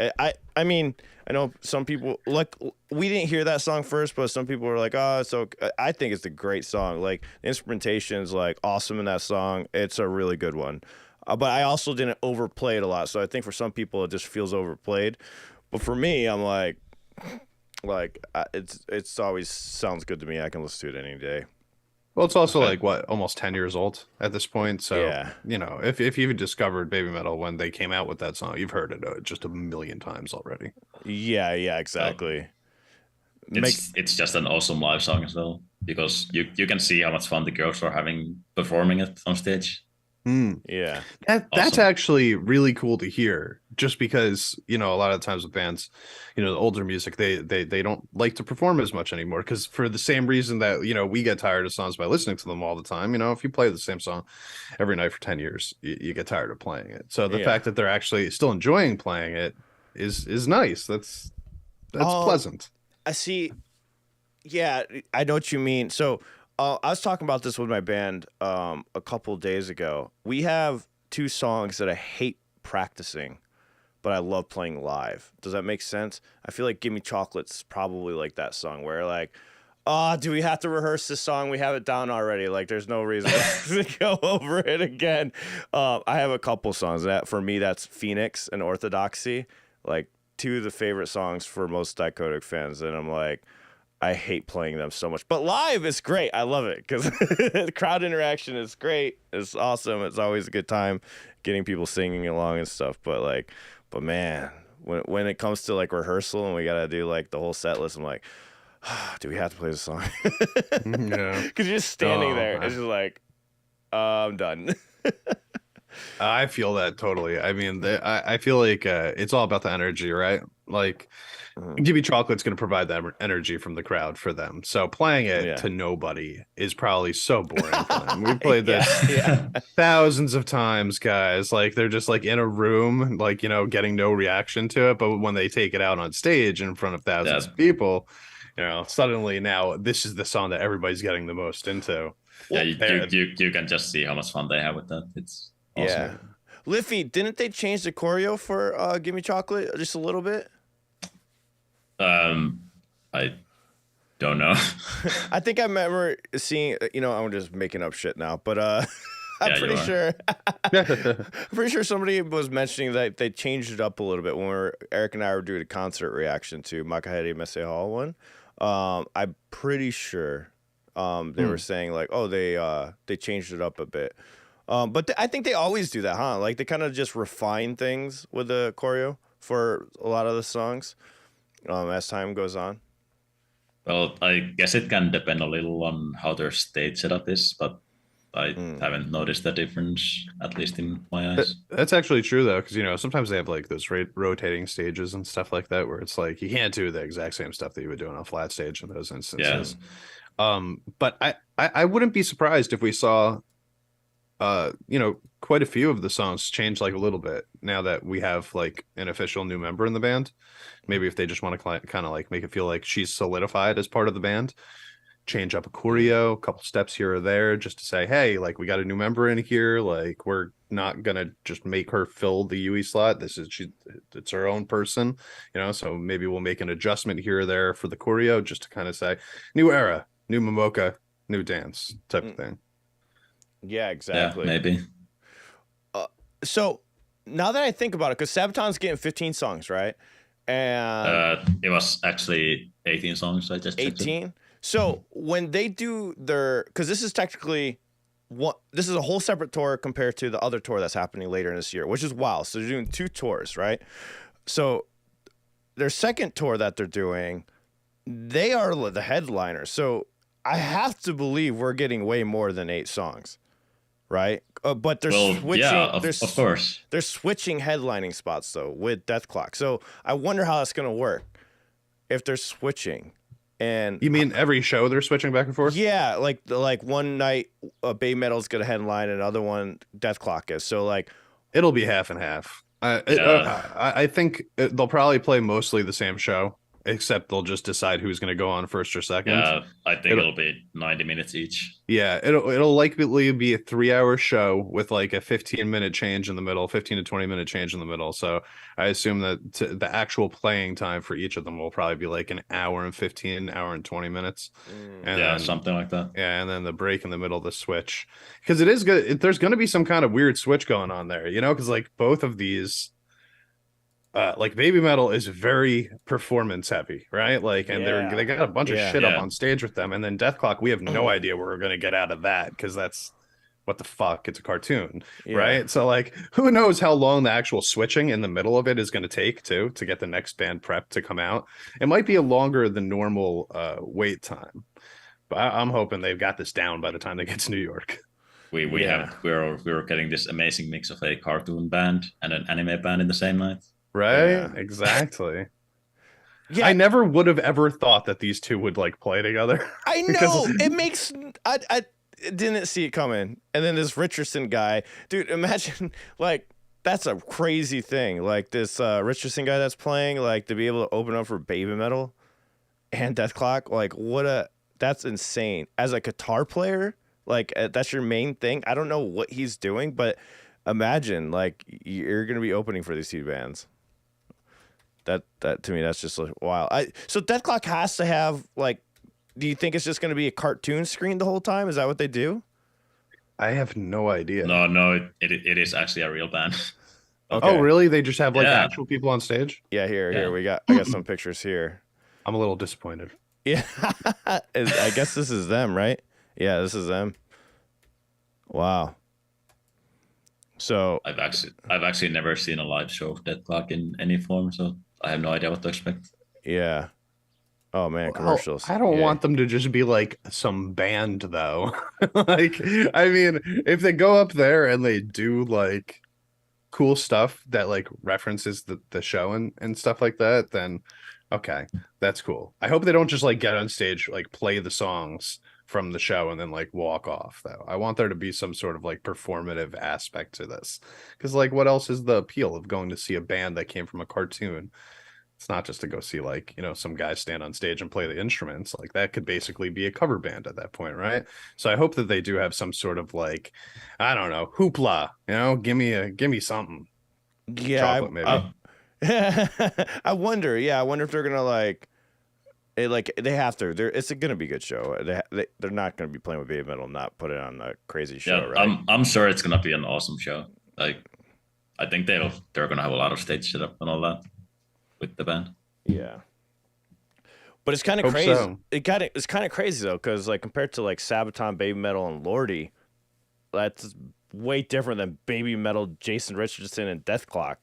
I mean, I know some people like we didn't hear that song first, but some people were like, "Oh, so I think it's a great song. Like the instrumentation's like awesome in that song. It's a really good one." But I also didn't overplay it a lot, so I think for some people it just feels overplayed. But for me, I'm like it's always sounds good to me. I can listen to it any day. Well, it's also like what, almost 10 years old at this point. So, Yeah. if you've discovered Baby Metal when they came out with that song, you've heard it just a million times already. Yeah, exactly. It's just an awesome live song as well because you can see how much fun the girls are having performing it on stage. Yeah. That's Awesome. actually really cool to hear, just because a lot of times with bands, the older music, they don't like to perform as much anymore, because for the same reason that we get tired of songs by listening to them all the time. If you play the same song every night for 10 years, you get tired of playing it. So the fact that they're actually still enjoying playing it is nice. That's pleasant. I see. Yeah, I know what you mean. So I was talking about this with my band a couple days ago. We have 2 songs that I hate practicing, but I love playing live. Does that make sense? I feel like Gimme Chocolate's probably like that song where like, do we have to rehearse this song? We have it down already. Like, there's no reason to go over it again. I have a couple songs that for me, that's Phoenix and Orthodoxy, like 2 of the favorite songs for most Dichotic fans. And I'm like, I hate playing them so much, but live is great. I love it because the crowd interaction is great. It's awesome. It's always a good time getting people singing along and stuff. But man, when it comes to like rehearsal and we gotta do like the whole set list, I'm like, do we have to play this song? Yeah, Because you're just standing there. It's just like, I'm done. I feel that totally. I mean, I feel like it's all about the energy, right? Like, Gimme Chocolate's going to provide that energy from the crowd for them. So playing it to nobody is probably so boring for them. We played this thousands of times, guys. Like, they're just like in a room, like, getting no reaction to it. But when they take it out on stage in front of thousands of people, suddenly now this is the song that everybody's getting the most into. Yeah, you can just see how much fun they have with that. It's awesome. Yeah. Liffy, didn't they change the choreo for Gimme Chocolate just a little bit? I don't know. I think I remember seeing, I'm just making up shit now, but I'm pretty sure. I'm pretty sure somebody was mentioning that they changed it up a little bit when Eric and I were doing a concert reaction to Makaheri Messe Hall one. I'm pretty sure they were saying like, oh, they changed it up a bit. But I think they always do that, huh? Like they kind of just refine things with the choreo for a lot of the songs as time goes on. Well, I guess it can depend a little on how their stage setup is, but I haven't noticed the difference, at least in my eyes. That's actually true, though, because sometimes they have like those rotating stages and stuff like that, where it's like you can't do the exact same stuff that you would do on a flat stage in those instances. Yeah. But I wouldn't be surprised if we saw quite a few of the songs change like a little bit now that we have like an official new member in the band. Maybe if they just want to kind of like make it feel like she's solidified as part of the band, change up a choreo, a couple steps here or there, just to say, hey, like we got a new member in here. Like we're not gonna just make her fill the UE slot. It's her own person, you know. So maybe we'll make an adjustment here or there for the choreo, just to kind of say, new era, new Momoka, new dance type of thing. Yeah, exactly. Yeah, maybe. So now that I think about it, because Sabaton's getting 15 songs, right? And It was actually 18 songs. I just checked it. 18. So when they do their, because this is technically this is a whole separate tour compared to the other tour that's happening later in this year, which is wild. So they're doing 2 tours, right? So their second tour that they're doing, they are the headliner. So I have to believe we're getting way more than 8 songs, right? But they're switching. Yeah, of course. They're switching headlining spots though with Deathklok. So I wonder how that's gonna work if they're switching. And you mean every show they're switching back and forth? Yeah, like one night BABYMETAL's gonna headline, and another one Deathklok is. So like it'll be half and half. I think they'll probably play mostly the same show, except they'll just decide who's going to go on first or second. Yeah, I think it'll be 90 minutes each. Yeah, it'll likely be a 3-hour show with like a 15-minute change in the middle, 15 to 20-minute change in the middle. So I assume that the actual playing time for each of them will probably be like an hour and 15, hour and 20 minutes. And yeah, then, something like that. Yeah, and then the break in the middle, the switch. Because it is good. There's going to be some kind of weird switch going on there, you know, because like both of these, like BABYMETAL is very performance heavy, right? Like, and they got a bunch of shit up on stage with them, and then Deathklok, we have no idea what we're gonna get out of that, because that's what the fuck, it's a cartoon, right? So like, who knows how long the actual switching in the middle of it is gonna take to get the next band prep to come out. It might be a longer than normal wait time, but I'm hoping they've got this down by the time they get to New York. We're getting this amazing mix of a cartoon band and an anime band in the same night. Right, exactly. Yeah, I never would have ever thought that these two would like play together. I know it makes I didn't see it coming. And then this Richardson guy, dude, imagine like that's a crazy thing. Like this Richardson guy that's playing, like to be able to open up for BABYMETAL and Deathklok, like that's insane. As a guitar player, like that's your main thing. I don't know what he's doing, but imagine like you're gonna be opening for these 2 bands. That to me, that's just like, wow. So Deathklok has to have like, do you think it's just going to be a cartoon screen the whole time? Is that what they do? I have no idea. No, it is actually a real band. Okay. Oh, really? They just have like actual people on stage? Yeah, here I got some pictures here. I'm a little disappointed. Yeah, I guess this is them, right? Yeah, this is them. Wow. So I've actually never seen a live show of Deathklok in any form, so I have no idea what to expect. Yeah. Oh man, commercials. I don't want them to just be like some band though. Like, I mean, if they go up there and they do like cool stuff that like references the show and stuff like that, then okay, that's cool. I hope they don't just like get on stage, like play the songs from the show and then like walk off though. I want there to be some sort of like performative aspect to this, because like what else is the appeal of going to see a band that came from a cartoon? It's not just to go see like, you know, some guys stand on stage and play the instruments. Like that could basically be a cover band at that point, right? So I hope that they do have some sort of like, I don't know, hoopla, you know, give me something. Yeah, chocolate maybe. I wonder if they're gonna like it, like they have to. It's gonna be a good show. They're not gonna be playing with BABYMETAL and not put it on a crazy show, right? I'm sure it's gonna be an awesome show. Like, I think they're gonna have a lot of stage setup and all that with the band. Yeah, but it's kind of crazy. So. It's kind of crazy though, because like compared to like Sabaton, BABYMETAL, and Lordi, that's way different than BABYMETAL, Jason Richardson, and Deathklok.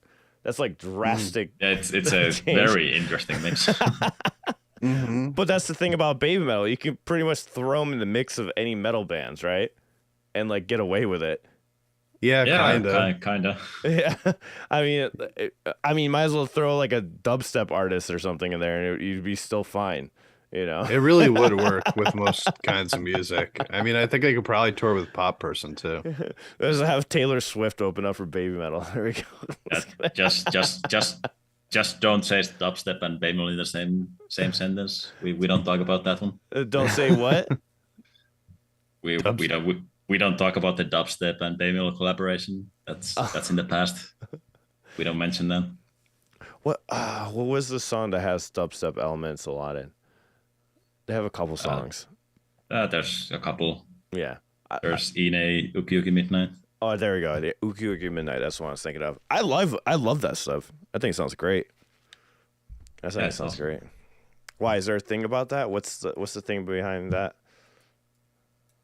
That's like drastic. Yeah, it's a very interesting mix. Mm-hmm. But that's the thing about BABYMETAL. You can pretty much throw them in the mix of any metal bands, right? And like get away with it. Yeah, kind of. Yeah, I mean, might as well throw like a dubstep artist or something in there, and you'd be still fine. You know, it really would work with most kinds of music. I mean, I think they could probably tour with Pop Person too. Let's have Taylor Swift open up for BABYMETAL. There we go. Just just don't say dubstep and BABYMETAL in the same sentence. We don't talk about that one. Don't say what? We don't talk about the dubstep and BABYMETAL collaboration. That's in the past. We don't mention them. What was the song that has dubstep elements a lot in? They have a couple songs. There's a couple. Yeah. There's Ine Uki Uki Midnight. Oh, there we go. The Uki Uki Midnight. That's what I was thinking of. I love that stuff. I think it sounds great. That sounds awesome. Great. Why, is there a thing about that? What's the thing behind that?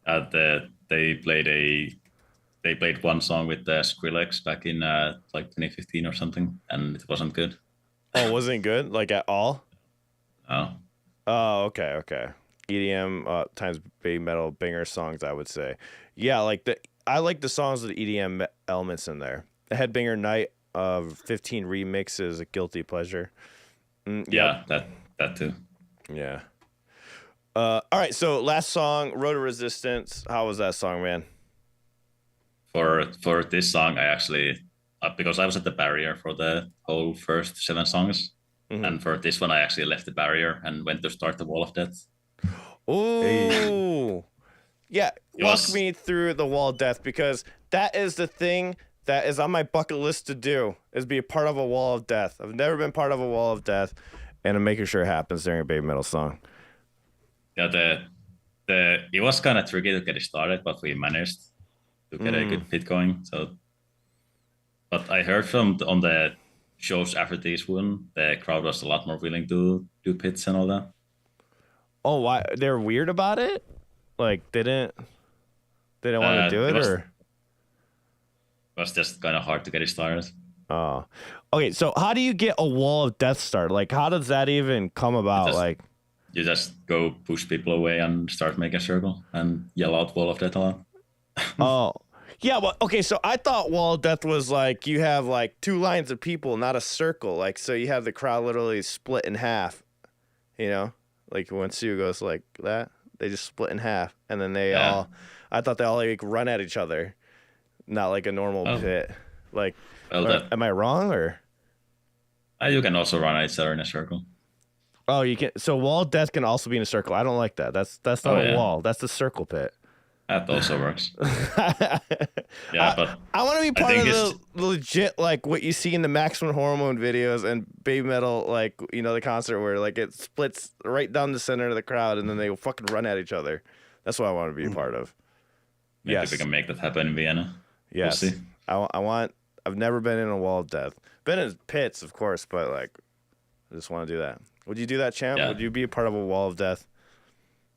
They played one song with Skrillex back in like 2015 or something, and it wasn't good. Oh, wasn't good? Like at all? No. Oh, okay. EDM times BABYMETAL banger songs, I would say. Yeah, I like the songs with the EDM elements in there. The Headbanger Night of 15 remixes, a guilty pleasure. Yeah, that too. Yeah. All right, so last song, Road to Resistance. How was that song, man? For this song, I actually because I was at the barrier for the whole first 7 songs, and for this one, I actually left the barrier and went to start the Wall of Death. Ooh. Hey. Yeah, walk me through the Wall of Death, because that is the thing that is on my bucket list to do, is be a part of a Wall of Death. I've never been part of a Wall of Death, and I'm making sure it happens during a BABYMETAL song. Yeah, it was kind of tricky to get it started, but we managed to get a good pit going. So, but I heard on the shows after this one, the crowd was a lot more willing to do pits and all that. Oh, why? They're weird about it? Like they didn't want to do it, or it was just kind of hard to get it started. Oh, okay. So how do you get a Wall of Death started? Like, how does that even come about? You just go push people away and start making a circle and yell out Wall of Death a lot. Oh, yeah. Well, okay. So I thought Wall of Death was like you have like 2 lines of people, not a circle. Like, so you have the crowd literally split in half. You know, like when Sue goes like that, they just split in half, and then they all. I thought they all like run at each other, not like a normal pit. Like, am I wrong, or? You can also run at each other in a circle. Oh, you can. So Wall of Death can also be in a circle. I don't like that. That's not a wall. That's the circle pit. That also works. But I want to be part of the legit, like what you see in the Maximum Hormone videos and BABYMETAL, like, you know, the concert where like it splits right down the center of the crowd and then they fucking run at each other. That's what I want to be a part of. Maybe we can make that happen in Vienna. Yes. We'll see. I've never been in a Wall of Death. Been in pits, of course, but like, I just want to do that. Would you do that, champ? Yeah. Would you be a part of a Wall of Death?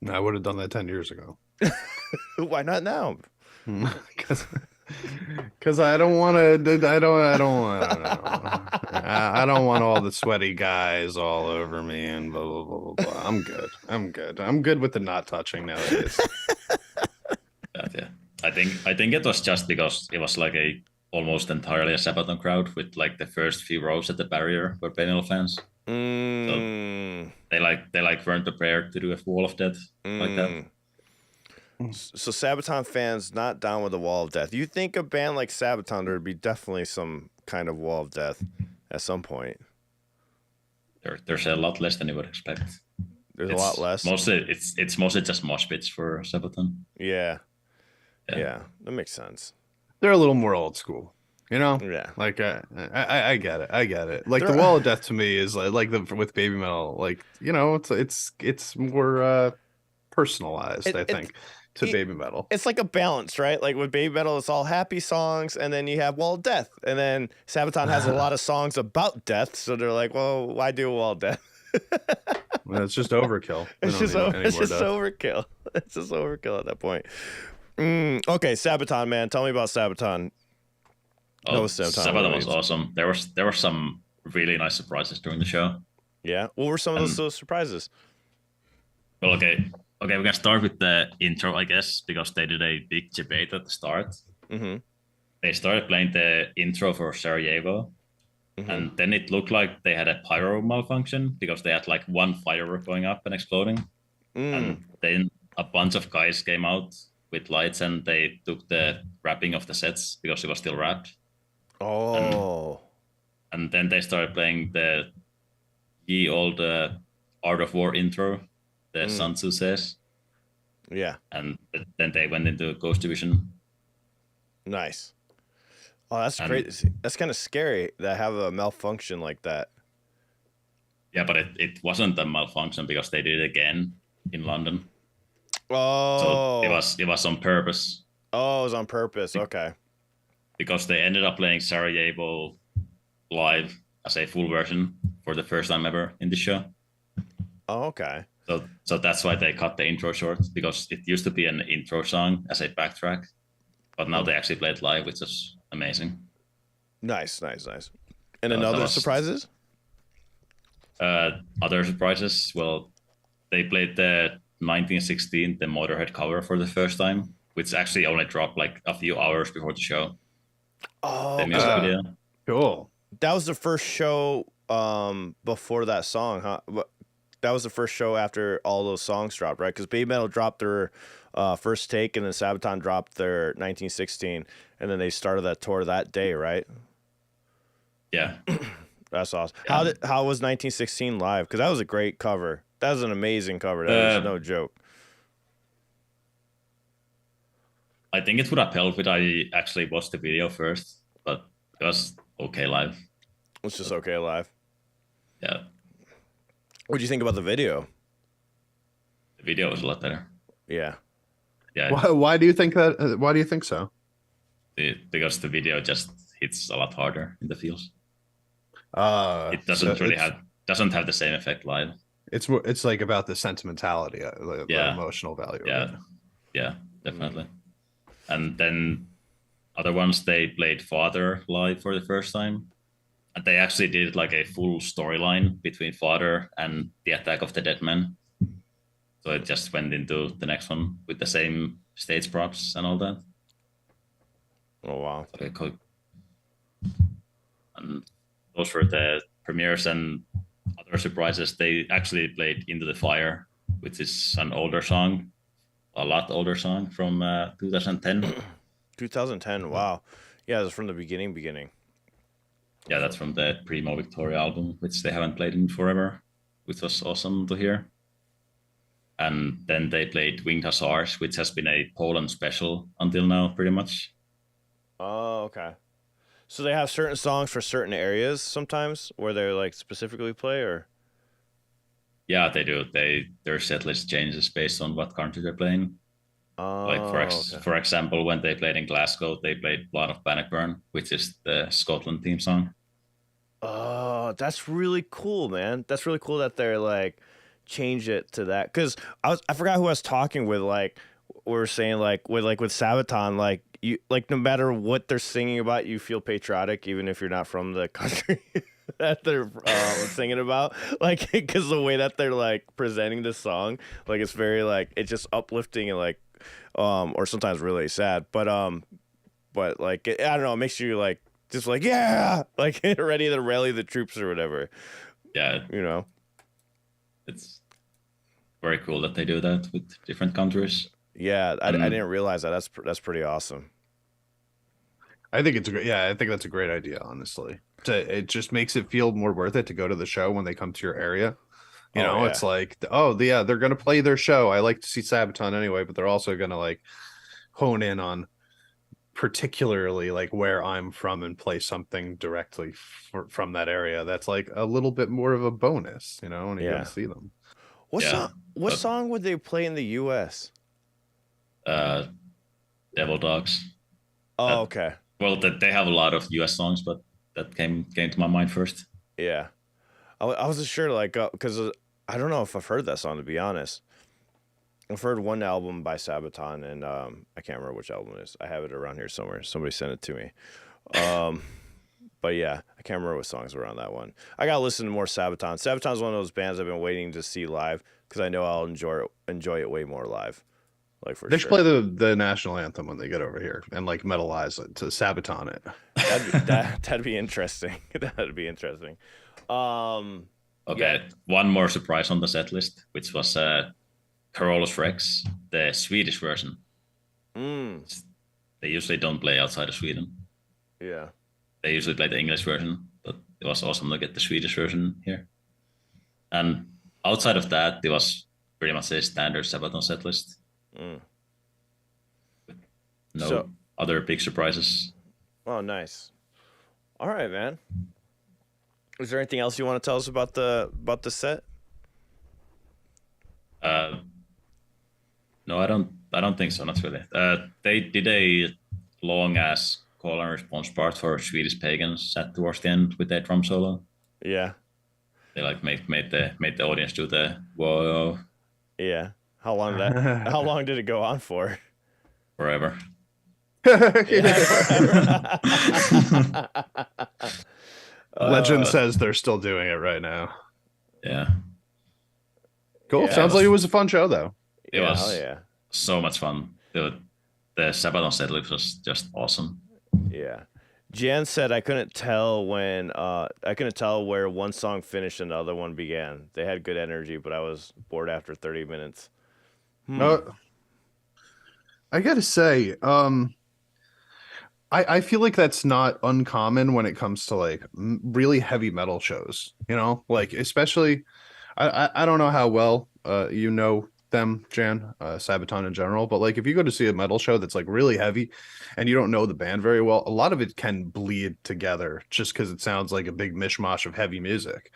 No, I would have done that 10 years ago. Why not now? Because I don't want to. I don't want all the sweaty guys all over me and blah blah blah blah blah. I'm good with the not touching nowadays. Yeah. I think it was just because it was like almost entirely a Sabaton crowd with like the first few rows at the barrier were BABYMETAL fans. So they weren't prepared to do a Wall of Death like that. So Sabaton fans not down with the Wall of Death. You think a band like Sabaton, there would be definitely some kind of Wall of Death at some point. There's a lot less than you would expect. There's a lot less. It's mostly just mosh pits for Sabaton. Yeah, that makes sense. They're a little more old school, you know. Yeah, like I get it. Like the Wall of Death to me is like with BABYMETAL, like, you know, it's more personalized. I think. To BABYMETAL, it's like a balance, right? Like with BABYMETAL, it's all happy songs, and then you have Wall of Death, and then Sabaton has a lot of songs about death, so they're like, well, why do a Wall of Death? Well, it's just overkill. It's just overkill. It's just overkill at that point. Okay, Sabaton, man, tell me about Sabaton. Sabaton was awesome. There were some really nice surprises during the show. Yeah, what were some of those surprises? Well, Okay, we can start with the intro, I guess, because they did a big debate at the start. Mm-hmm. They started playing the intro for Sarajevo, and then it looked like they had a pyro malfunction because they had like one firework going up and exploding. And then a bunch of guys came out with lights and they took the wrapping of the sets because it was still wrapped. Oh. And then they started playing the ye old Art of War intro, the Sun Tzu says, Yeah. and then they went into Ghost Division. Nice. Oh, that's And great. That's kind of scary to have a malfunction like that. yeah, but it wasn't a malfunction because they did it again in London. So Oh. it was on purpose Oh, it was on purpose. Okay. because they ended up playing Sarajevo live as a full version for the first time ever in the show. Oh, okay. So that's why they cut the intro short, because it used to be an intro song as a backtrack, but now they actually play it live, which is amazing. Nice, nice, nice. And That another was- surprises? Other surprises, well, they played the 1916, the Motorhead cover for the first time, which actually only dropped like a few hours before the show. Oh, The music video. Cool. that was the first show before that song, huh? That was the first show after all those songs dropped, right? Because BABYMETAL dropped their first take, and then Sabaton dropped their 1916, and then they started that tour that day, right? Yeah. That's awesome. Yeah. How was 1916 live? Because that was a great cover. That was an amazing cover. That is no joke. I think it would have helped if I actually watched the video first, but it was okay live. It's just okay live. Yeah. What do you think about the video? The video was a lot better. Yeah. Yeah. Why do you think that? Why do you think so? Because the video just hits a lot harder in the feels. It So doesn't really doesn't have the same effect live. It's like about the sentimentality, the Yeah. emotional value. Yeah. Of it. Yeah, definitely. And then other ones, they played Father live for the first time. And they actually did like a full storyline between Father and the Attack of the Dead Men. So it just went into the next one with the same stage props and all that. Oh wow. Okay, cool. And those were the premieres, and other surprises. They actually played Into the Fire, which is an older song, a lot older song from 2010. 2010. Wow. Yeah, it was from the beginning. Yeah, that's from the Primo Victoria album, which they haven't played in forever, which was awesome to hear. And then they played Winged Hussars, which has been a Poland special until now, pretty much. Oh, okay. So they have certain songs for certain areas sometimes where they're like specifically play, or Yeah, they do. Their set list changes based on what country they're playing. Like okay. for example, when they played in Glasgow, they played Blood of Bannockburn, which is the Scotland theme song. Oh, that's really cool, man. That's really cool that they're like change it to that. Cause I forgot who I was talking with. Like we were saying, like with Sabaton, like you like no matter what they're singing about, you feel patriotic even if you're not from the country that they're singing about. Like because the way that they're like presenting the song, like it's very like it's just uplifting and like or sometimes really sad. But like I don't know, it makes you like just like yeah, like ready to rally the troops or whatever. Yeah, You know. it's very cool that they do that with different countries. Yeah, I didn't realize that. That's pretty awesome. I think it's a great. Yeah, I think that's a great idea. Honestly, it just makes it feel more worth it to go to the show when they come to your area. You know, yeah. it's like, oh yeah, they're gonna play their show. I like to see Sabaton anyway, but they're also gonna like hone in on particularly like where I'm from and play something directly from that area. That's like a little bit more of a bonus, you know, when you go Yeah. to see them. What Yeah, song? What but- song would they play in the U.S.? Devil Dogs. Oh, okay. Well, they have a lot of US songs, but that came to my mind first. Yeah, I wasn't sure, like, because I don't know if I've heard that song, to be honest. I've heard one album by Sabaton, and I can't remember which album it is. I have it around here somewhere. Somebody sent it to me. But yeah, I can't remember what songs were on that one. I gotta listen to more Sabaton. Sabaton's one of those bands I've been waiting to see live because I know I'll enjoy it way more live. Like for They sure. should play the national anthem when they get over here and like metalize it to Sabaton it. That'd be interesting. That'd be interesting. Okay, Yeah. one more surprise on the set list, which was Carolus Rex, the Swedish version. Mm, They usually don't play outside of Sweden. yeah. they usually play the English version, but it was awesome to get the Swedish version here. And outside of that, it was pretty much a standard Sabaton set list. Mm. No So- other big surprises. Oh, nice. All right, man. Is there anything else you want to tell us about the set? No, I don't think so. Not really. They did a long ass call and response part for Swedish Pagans at towards the end with their drum solo. Yeah. They like made the audience do the whoa Yeah. How long did it go on for? forever. Legend says they're still doing it right now. Yeah, Cool. Yeah, Sounds like it was a fun show, though. it Yeah, was hell yeah. so much fun. The Sabaton setlist was just awesome. Yeah. Jan said I couldn't tell where one song finished and the other one began. They had good energy, but I was bored after 30 minutes. I gotta say, I feel like that's not uncommon when it comes to like really heavy metal shows. You know, like especially, I don't know how well you know them, Jan, Sabaton in general, but like if you go to see a metal show that's like really heavy and you don't know the band very well, a lot of it can bleed together just because it sounds like a big mishmash of heavy music.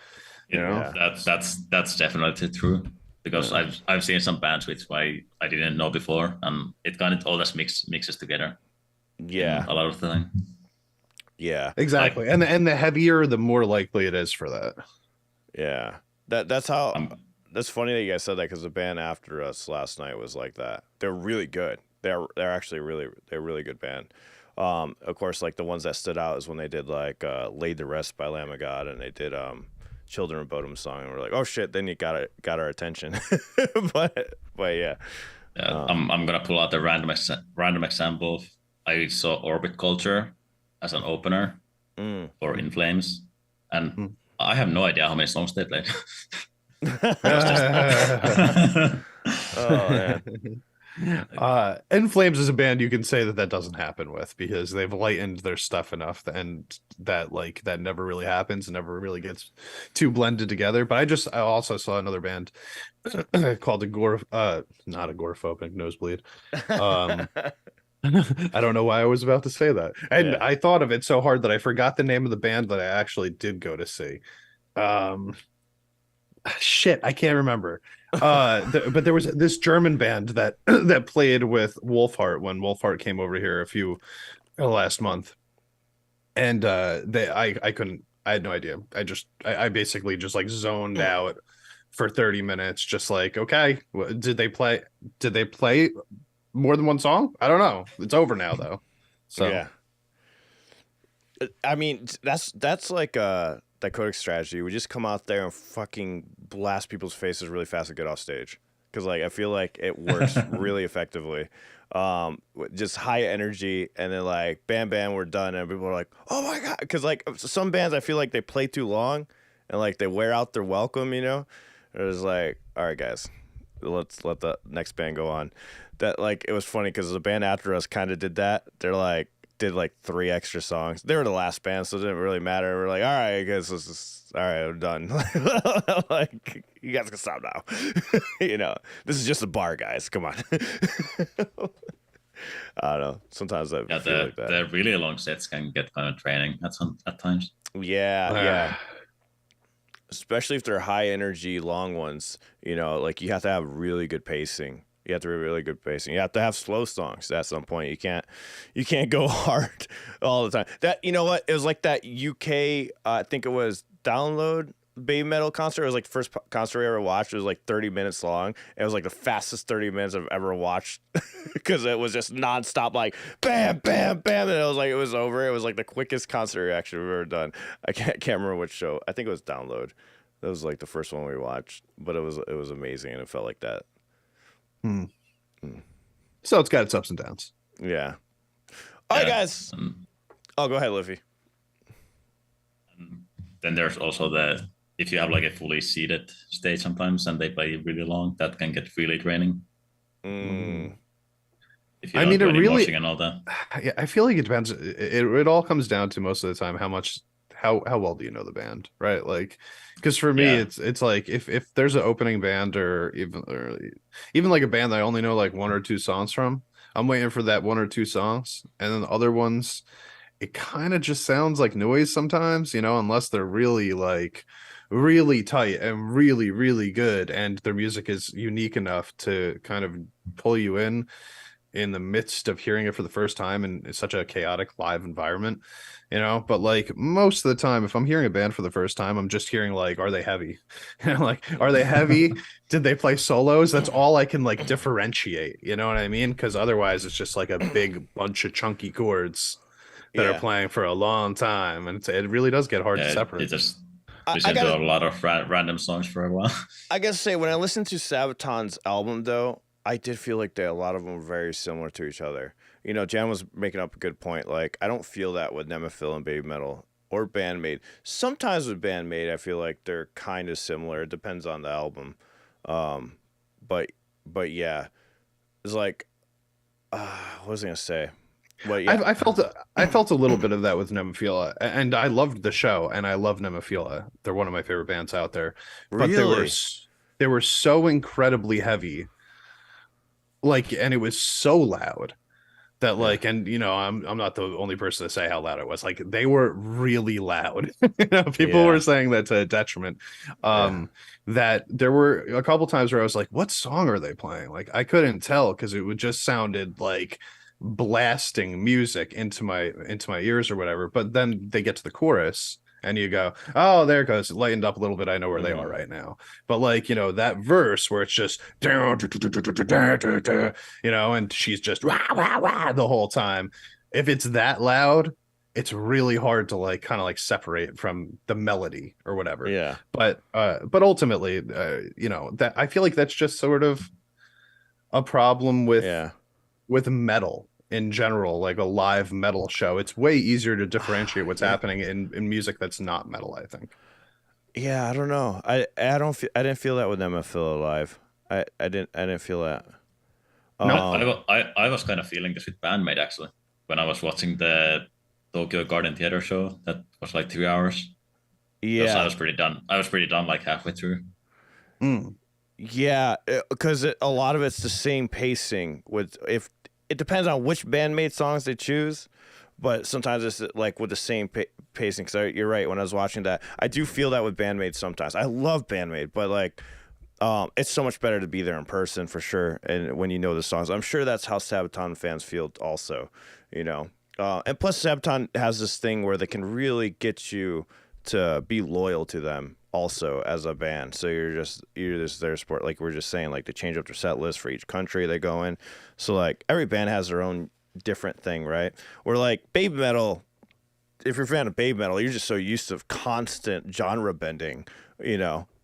You know, That's definitely true. Because I've seen some bands which I didn't know before, and it kind of all just mixes together. Yeah. A lot of the time. Yeah. exactly. And the heavier, the more likely it is for that. Yeah. That's how that's funny that you guys said that, because the band after us last night was like that. They're really good. They're actually they're a really good band. Of course, like the ones that stood out is when they did like Laid to Rest by Lamb of God, and they did Children of Bodom song, and we're like, oh shit, then you got our attention. but yeah. I'm gonna pull out a random example. I saw Orbit Culture as an opener for In Flames, and I have no idea how many songs they played. Oh man. In Flames is a band you can say that doesn't happen with, because they've lightened their stuff enough, and that never really happens, never really gets too blended together. But I also saw another band called not Agoraphobic Nosebleed. I don't know why I was about to say that, and Yeah. I thought of it so hard that I forgot the name of the band that I actually did go to see. Shit, I can't remember. But there was this German band that that played with Wolfheart when Wolfheart came over here last month, and I had no idea. I basically just like zoned out for 30 minutes, just like, okay, did they play more than one song? I don't know. It's over now though. So Yeah. I mean, that's like Dichotic strategy. We just come out there and fucking blast people's faces really fast and get off stage. Because like I feel like it works really effectively. Just high energy, and then like bam, we're done, and people are like, oh my god. Because like some bands, I feel like they play too long, and like they wear out their welcome. You know, it was like, all right, guys, let's let the next band go on. That like it was funny because the band after us kind of did that. They're like did like 3 extra songs. They were the last band, so it didn't really matter. We're like, all right, I guess this is all right. I'm done. Like you guys can stop now. You know, this is just a bar, guys. Come on. I don't know. Sometimes I feel like that. The really long sets can get kind of draining at times. Yeah. Especially if they're high energy long ones. You know, like you have to have really good pacing. You have to be really good pacing. You have to have slow songs at some point. You can't go hard all the time. That, you know what? It was like that UK. I think it was Download BABYMETAL concert. It was like the first concert I ever watched. It was like 30 minutes long. It was like the fastest 30 minutes I've ever watched because it was just nonstop, like bam, bam, bam, and it was over. It was like the quickest concert reaction we've ever done. I can't remember which show. I think it was Download. That was like the first one we watched, but it was amazing, and it felt like that. So it's got its ups and downs. Yeah. All right, guys. Oh, go ahead, Liffy. Then there's also if you have like a fully seated stage sometimes and they play really long, that can get really draining. if you I don't mean, do it any really, moshing and all that. yeah, I feel like it depends. It all comes down to most of the time how well do you know the band, right? Like, because for me, Yeah. it's like if there's an opening band or even like a band that I only know like one or two songs from, I'm waiting for that one or two songs, and then the other ones, it kind of just sounds like noise sometimes, unless they're really like really tight and really really good, and their music is unique enough to kind of pull you in the midst of hearing it for the first time in such a chaotic live environment, but like most of the time if I'm hearing a band for the first time, I'm just hearing like, are they heavy? Like, are they heavy? Did they play solos? That's all I can like differentiate, you know what I mean? Because otherwise it's just like a big bunch of chunky chords that are Yeah. playing for a long time, and it really does get hard to You separate. just I listen to gotta a lot of random songs for a while. I gotta say, when I listened to Sabaton's album, though, I did feel like a lot of them were very similar to each other. Jan was making up a good point. Like, I don't feel that with Nemephil and Baby Metal or Band-Maid. Sometimes with Band-Maid, I feel like they're kind of similar. It depends on the album. Um, but yeah, it's like, what was I gonna say? But yeah, I felt a little bit of that with Nemophila, and I loved the show, and I love Nemophila. They're one of my favorite bands out there, but really, they were so incredibly heavy, like, and it was so loud that yeah, like, and I'm not the only person to say how loud it was. Like, they were really loud. People were yeah, saying that to a detriment. yeah, That there were a couple times where I was like, what song are they playing? Like, I couldn't tell because it would just sounded like blasting music into my ears or whatever. But then they get to the chorus and you go, oh, there it goes. It lightened up a little bit. I know where they are right now. But like, that verse where it's just, and she's just rah, rah, rah, the whole time. If it's that loud, it's really hard to like kind of like separate from the melody or whatever. yeah, But ultimately, that I feel like that's just sort of a problem yeah. with metal in general, like a live metal show. It's way easier to differentiate what's Yeah. happening in music that's not metal, I think. Yeah, I don't know. I didn't feel that with Nemephil alive. I didn't feel that. No. I was kind of feeling this with Bandmate actually when I was watching the Tokyo Garden Theater show that was like 2 hours. Because I Yeah, was pretty done. I was pretty done like halfway through. Mm. yeah, because a lot of it's the same pacing. With if it depends on which bandmate songs they choose, but sometimes it's like with the same pacing. Because you're right. When I was watching that, I do feel that with bandmate sometimes. I love bandmate, but like, it's so much better to be there in person for sure. And when you know the songs, I'm sure that's how Sabaton fans feel also. And plus Sabaton has this thing where they can really get you to be loyal to them also as a band. So you're just their sport. Like we're just saying, like they change up their set list for each country they go in. So like every band has their own different thing, right? Or like Baby Metal, if you're a fan of Baby Metal, you're just so used to constant genre bending, And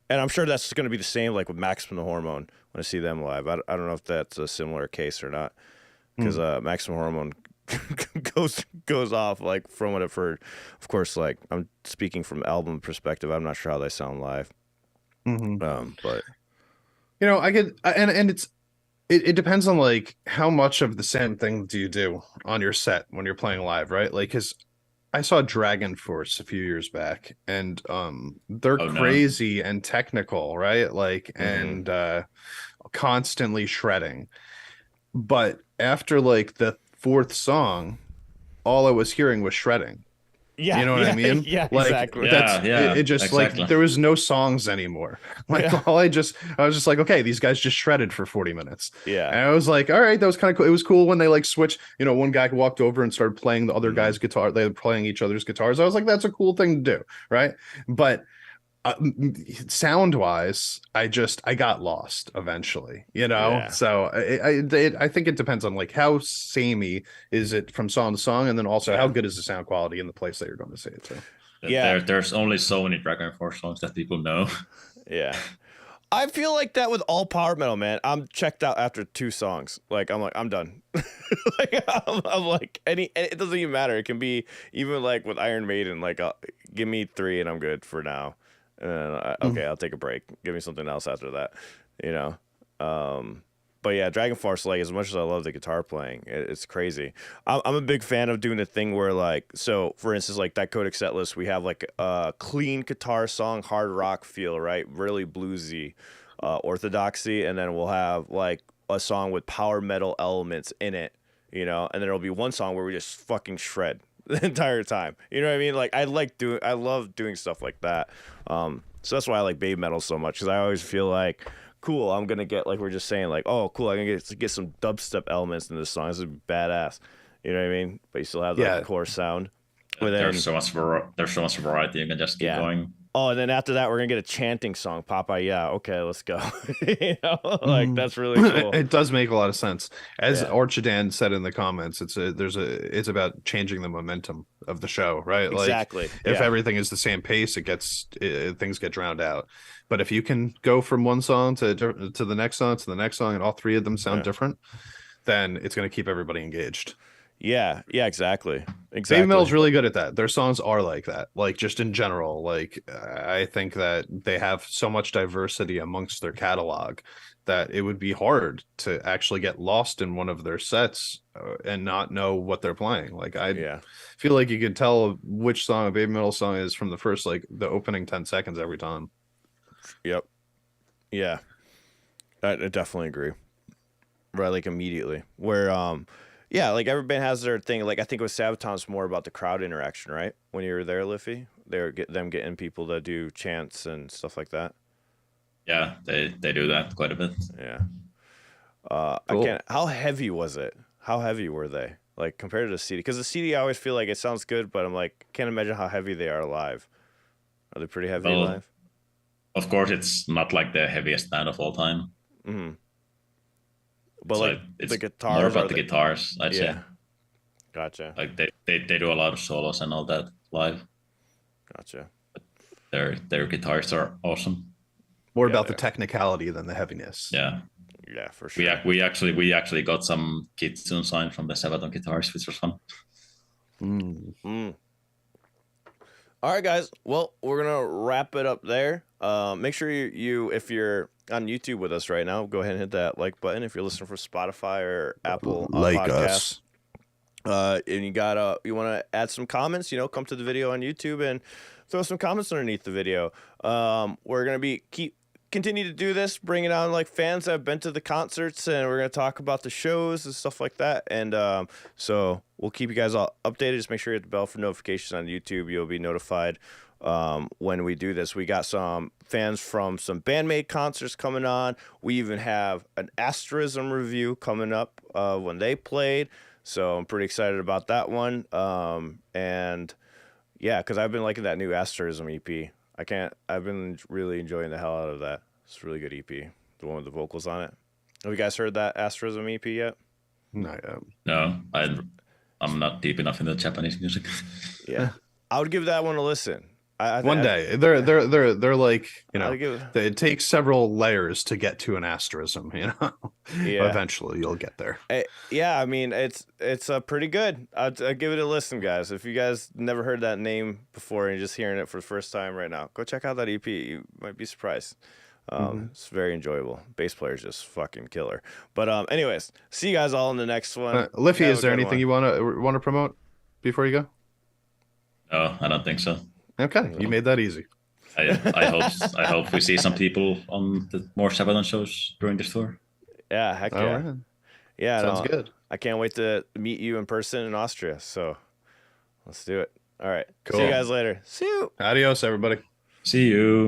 I'm sure that's going to be the same like with Maximum Hormone when I see them live. I don't know if that's a similar case or not, because Maximum Hormone goes off like from what I've heard. Of course, like I'm speaking from album perspective. I'm not sure how they sound live. But I could, and it depends on like how much of the same thing do you do on your set when you're playing live, right? Like, because I saw Dragon Force a few years back, and they're Oh no. crazy and technical, right? Like, and constantly shredding. But after like the fourth song, all I was hearing was shredding. You yeah, know what I yeah, mean? yeah, Like, exactly. Yeah, it yeah, just like exactly. there was no songs anymore. Like, Yeah, I was just like, okay, these guys just shredded for 40 minutes. yeah. And I was like, all right, that was kind of cool. It was cool when they like switched, one guy walked over and started playing the other guy's guitar. They were playing each other's guitars. I was like, that's a cool thing to do, right? But sound wise, I got lost eventually, Yeah. so I think it depends on like how samey is it from song to song, and then also how Yeah. good is the sound quality in the place that you're going to see it to. Yeah. There's only so many Dragon Force songs that people know. Yeah. I feel like that with all power metal, man. I'm checked out after 2 songs. Like I'm done. Like I'm like and it doesn't even matter. It can be even like with Iron Maiden. Like give me 3 and I'm good for now. And then, okay, I'll take a break. Give me something else after that. You know. But yeah, Dragon Force, like as much as I love the guitar playing, it's crazy. I'm a big fan of doing the thing where like, so for instance, like that Codec set list, we have like a clean guitar song, hard rock feel, right? Really bluesy, orthodoxy, and then we'll have like a song with power metal elements in it, you know, and then there'll be one song where we just fucking shred the entire time. You know what I mean? Like I love doing stuff like that. So that's why I like baby metal so much, because I always feel like, cool, I'm gonna get, like we're just saying, like, oh cool, I'm gonna get some dubstep elements in this song. This is badass. You know what I mean? But you still have the core sound. But then, there's so much variety. You can just keep going. Oh, and then after that, we're gonna get a chanting song. Papa, yeah, okay, let's go. You know, like that's really cool. It does make a lot of sense. As Orchidan said in the comments, it's about changing the momentum of the show, right? Exactly. Like if everything is the same pace, things get drowned out. But if you can go from one song to the next song to the next song, and all three of them sound different, then it's going to keep everybody engaged. Yeah, exactly. Baby Metal's really good at that. Their songs are like that. Like just in general, like I think that they have so much diversity amongst their catalog that it would be hard to actually get lost in one of their sets and not know what they're playing. Like I feel like you could tell which song a Baby Metal song is from the first, like the opening 10 seconds every time. Yep. Yeah. I definitely agree. Right, like immediately. Where yeah, like every band has their thing. Like I think with Sabaton's more about the crowd interaction, right? When you were there, Liffy, they were getting people to do chants and stuff like that. Yeah, they do that quite a bit. Yeah. Cool. How heavy was it? How heavy were they? Like compared to the CD? Because the CD, I always feel like it sounds good, but I'm like, can't imagine how heavy they are live. Are they pretty heavy live? Of course, it's not like the heaviest band of all time. Mm-hmm. But so like it's the guitars, more about the guitars, I'd say. Gotcha. Like they do a lot of solos and all that live. Gotcha. But their guitars are awesome. More about the technicality than the heaviness. Yeah. Yeah, for sure. We actually got some Kitsune signed from the Sabaton guitars, which was fun. All right, guys. Well, we're gonna wrap it up there. Make sure you if you're on YouTube with us right now, go ahead and hit that like button. If you're listening from Spotify or Apple Podcasts, and you want to add some comments, come to the video on YouTube and throw some comments underneath the video. We're gonna continue to do this, bringing on like fans that have been to the concerts, and we're gonna talk about the shows and stuff like that. And so we'll keep you guys all updated. Just make sure you hit the bell for notifications on YouTube. You'll be notified when we do this. We got some fans from some band-maid concerts coming on. We even have an Asterism review coming up when they played. So I'm pretty excited about that one. And yeah, because I've been liking that new Asterism EP. I've been really enjoying the hell out of that. It's a really good EP. The one with the vocals on it. Have you guys heard that Asterism EP yet? Not yet. No, I'm not deep enough in the Japanese music. Yeah. I would give that one a listen. One day they're like, it takes several layers to get to an asterism, Eventually you'll get there. Yeah, I mean it's pretty good. I'll give it a listen, guys. If you guys never heard that name before and you're just hearing it for the first time right now, go check out that EP. You might be surprised. It's very enjoyable. Bass player's just fucking killer. But anyways, see you guys all in the next one. Liffy, is there anything you want to promote before you go? No, I don't think so. Okay, you made that easy. I hope we see some people on the more Sabaton shows during this tour. Yeah, heck yeah. Right. Yeah, sounds good. I can't wait to meet you in person in Austria. So let's do it. All right. Cool. See you guys later. See you. Adios, everybody. See you.